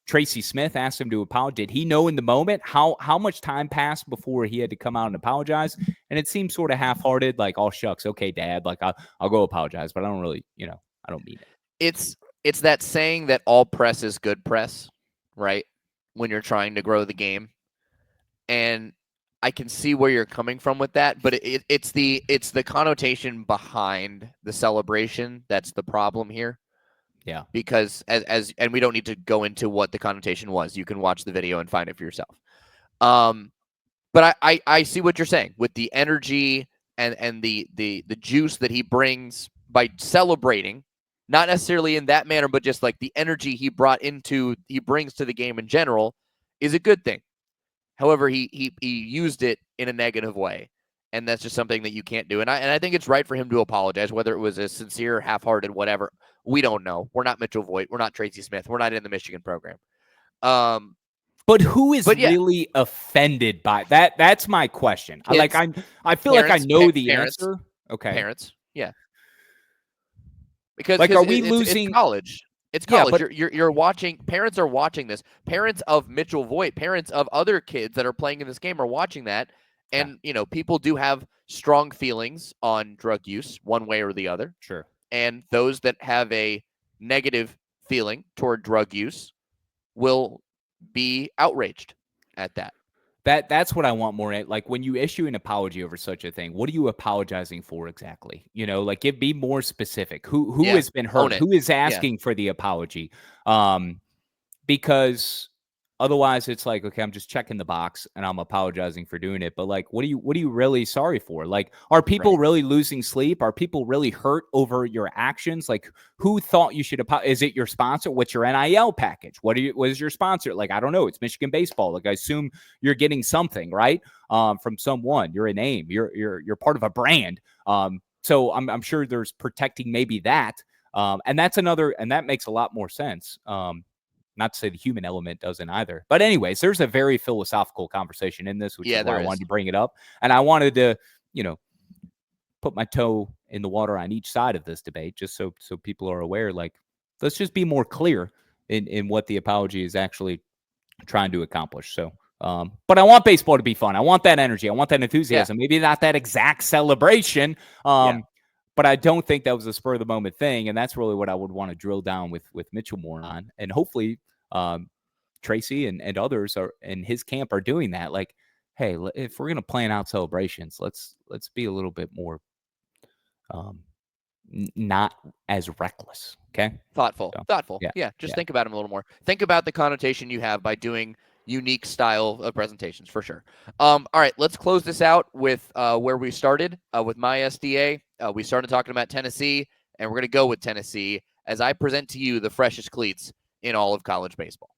Tracy Smith asked him to apologize? Did he know in the moment? How much time passed before he had to come out and apologize? And it seems sort of half-hearted, like, oh, shucks, okay, Dad, like, I'll go apologize, but I don't really, I don't mean it. It's that saying that all press is good press, right? When you're trying to grow the game. And I can see where you're coming from with that, but it's the connotation behind the celebration that's the problem here. Yeah. Because and we don't need to go into what the connotation was. You can watch the video and find it for yourself. But I see what you're saying with the energy and the juice that he brings by celebrating, not necessarily in that manner, but just like the energy he brings to the game in general is a good thing. However, he used it in a negative way, and that's just something that you can't do. And I think it's right for him to apologize, whether it was a sincere, half-hearted, whatever. We don't know. We're not Mitchell Voigt. We're not Tracy Smith. We're not in the Michigan program. But who is really offended by that? That's my question. I feel like I know the answer. Okay. Parents. Yeah. Because are we losing it's college? It's college. You're watching. Parents are watching this. Parents of Mitchell Voigt, parents of other kids that are playing in this game are watching that. And, people do have strong feelings on drug use one way or the other. Sure. And those that have a negative feeling toward drug use will be outraged at that. That's what I want more. Like, when you issue an apology over such a thing, what are you apologizing for exactly? Be more specific. Who has been hurt? Who is asking for the apology? Because otherwise it's like, okay, I'm just checking the box and I'm apologizing for doing it. But like, what are you really sorry for? Like, are people really losing sleep? Are people really hurt over your actions? Like, who thought you should apologize? Is it your sponsor? What's your NIL package? What is your sponsor? Like, I don't know. It's Michigan baseball. Like, I assume you're getting something, right? From someone. You're a name. You're part of a brand. So I'm sure there's protecting maybe that. And that's another, and that makes a lot more sense. Not to say the human element doesn't either. But anyways, there's a very philosophical conversation in this, which is why I wanted to bring it up. And I wanted to, put my toe in the water on each side of this debate, just so people are aware. Like, let's just be more clear in what the apology is actually trying to accomplish. So, but I want baseball to be fun. I want that energy. I want that enthusiasm. Maybe not that exact celebration. But I don't think that was a spur of the moment thing. And that's really what I would want to drill down with Mitchell more on. And hopefully Tracy and others are in his camp are doing that. Like, hey, if we're going to plan out celebrations, let's be a little bit more not as reckless. Okay. Thoughtful. Yeah. Just think about him a little more. Think about the connotation you have by doing unique style of presentations, for sure. All right, let's close this out with where we started with my SDA. We started talking about Tennessee, and we're going to go with Tennessee as I present to you the freshest cleats in all of college baseball.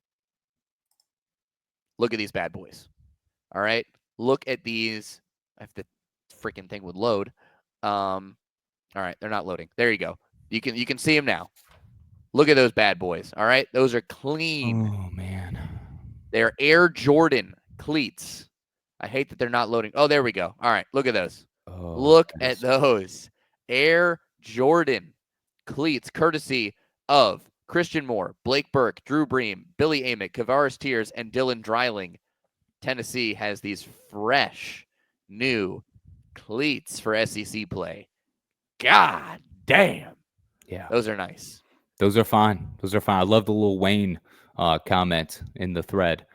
Look at these bad boys. All right, look at these. If the freaking thing would load. All right, they're not loading. There you go. You can see them now. Look at those bad boys. All right, those are clean. Oh man. They're Air Jordan cleats. I hate that they're not loading. Oh, there we go. All right, look at those. Look at those. Air Jordan cleats, courtesy of Christian Moore, Blake Burke, Drew Bream, Billy Amick, Kavaris Tears, and Dylan Dreiling. Tennessee has these fresh, new cleats for SEC play. God damn. Yeah. Those are nice. Those are fine. I love the Lil Wayne comment in the thread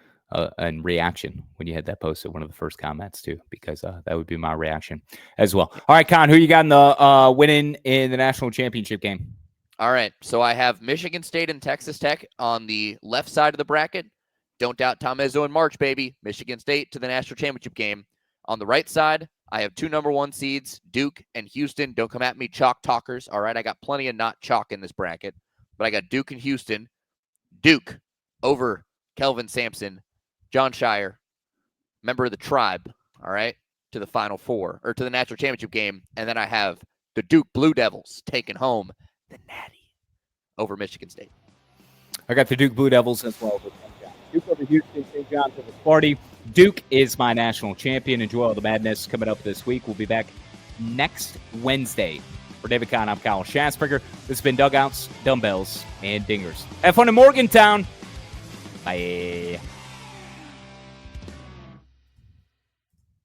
and reaction when you had that posted, one of the first comments too, because that would be my reaction as well. All right, Con, who you got in the winning in the national championship game? All right, so I have Michigan State and Texas Tech on the left side of the bracket. Don't doubt Tom Izzo in March, baby. Michigan State to the national championship game. On the right side, I have 2 number 1 seeds, Duke and Houston. Don't come at me, chalk talkers. All right, I got plenty of not chalk in this bracket, but I got Duke and Houston. Duke over Kelvin Sampson, John Shire, member of the Tribe, all right, to the Final Four, or to the national championship game. And then I have the Duke Blue Devils taking home the Natty over Michigan State. I got the Duke Blue Devils as well. Duke over Houston, St. John's over Sparty. Duke is my national champion. Enjoy all the madness coming up this week. We'll be back next Wednesday. For David Kahn, I'm Kyle Schassburger. This has been Dugouts, Dumbbells, and Dingers. Have fun in Morgantown. Bye.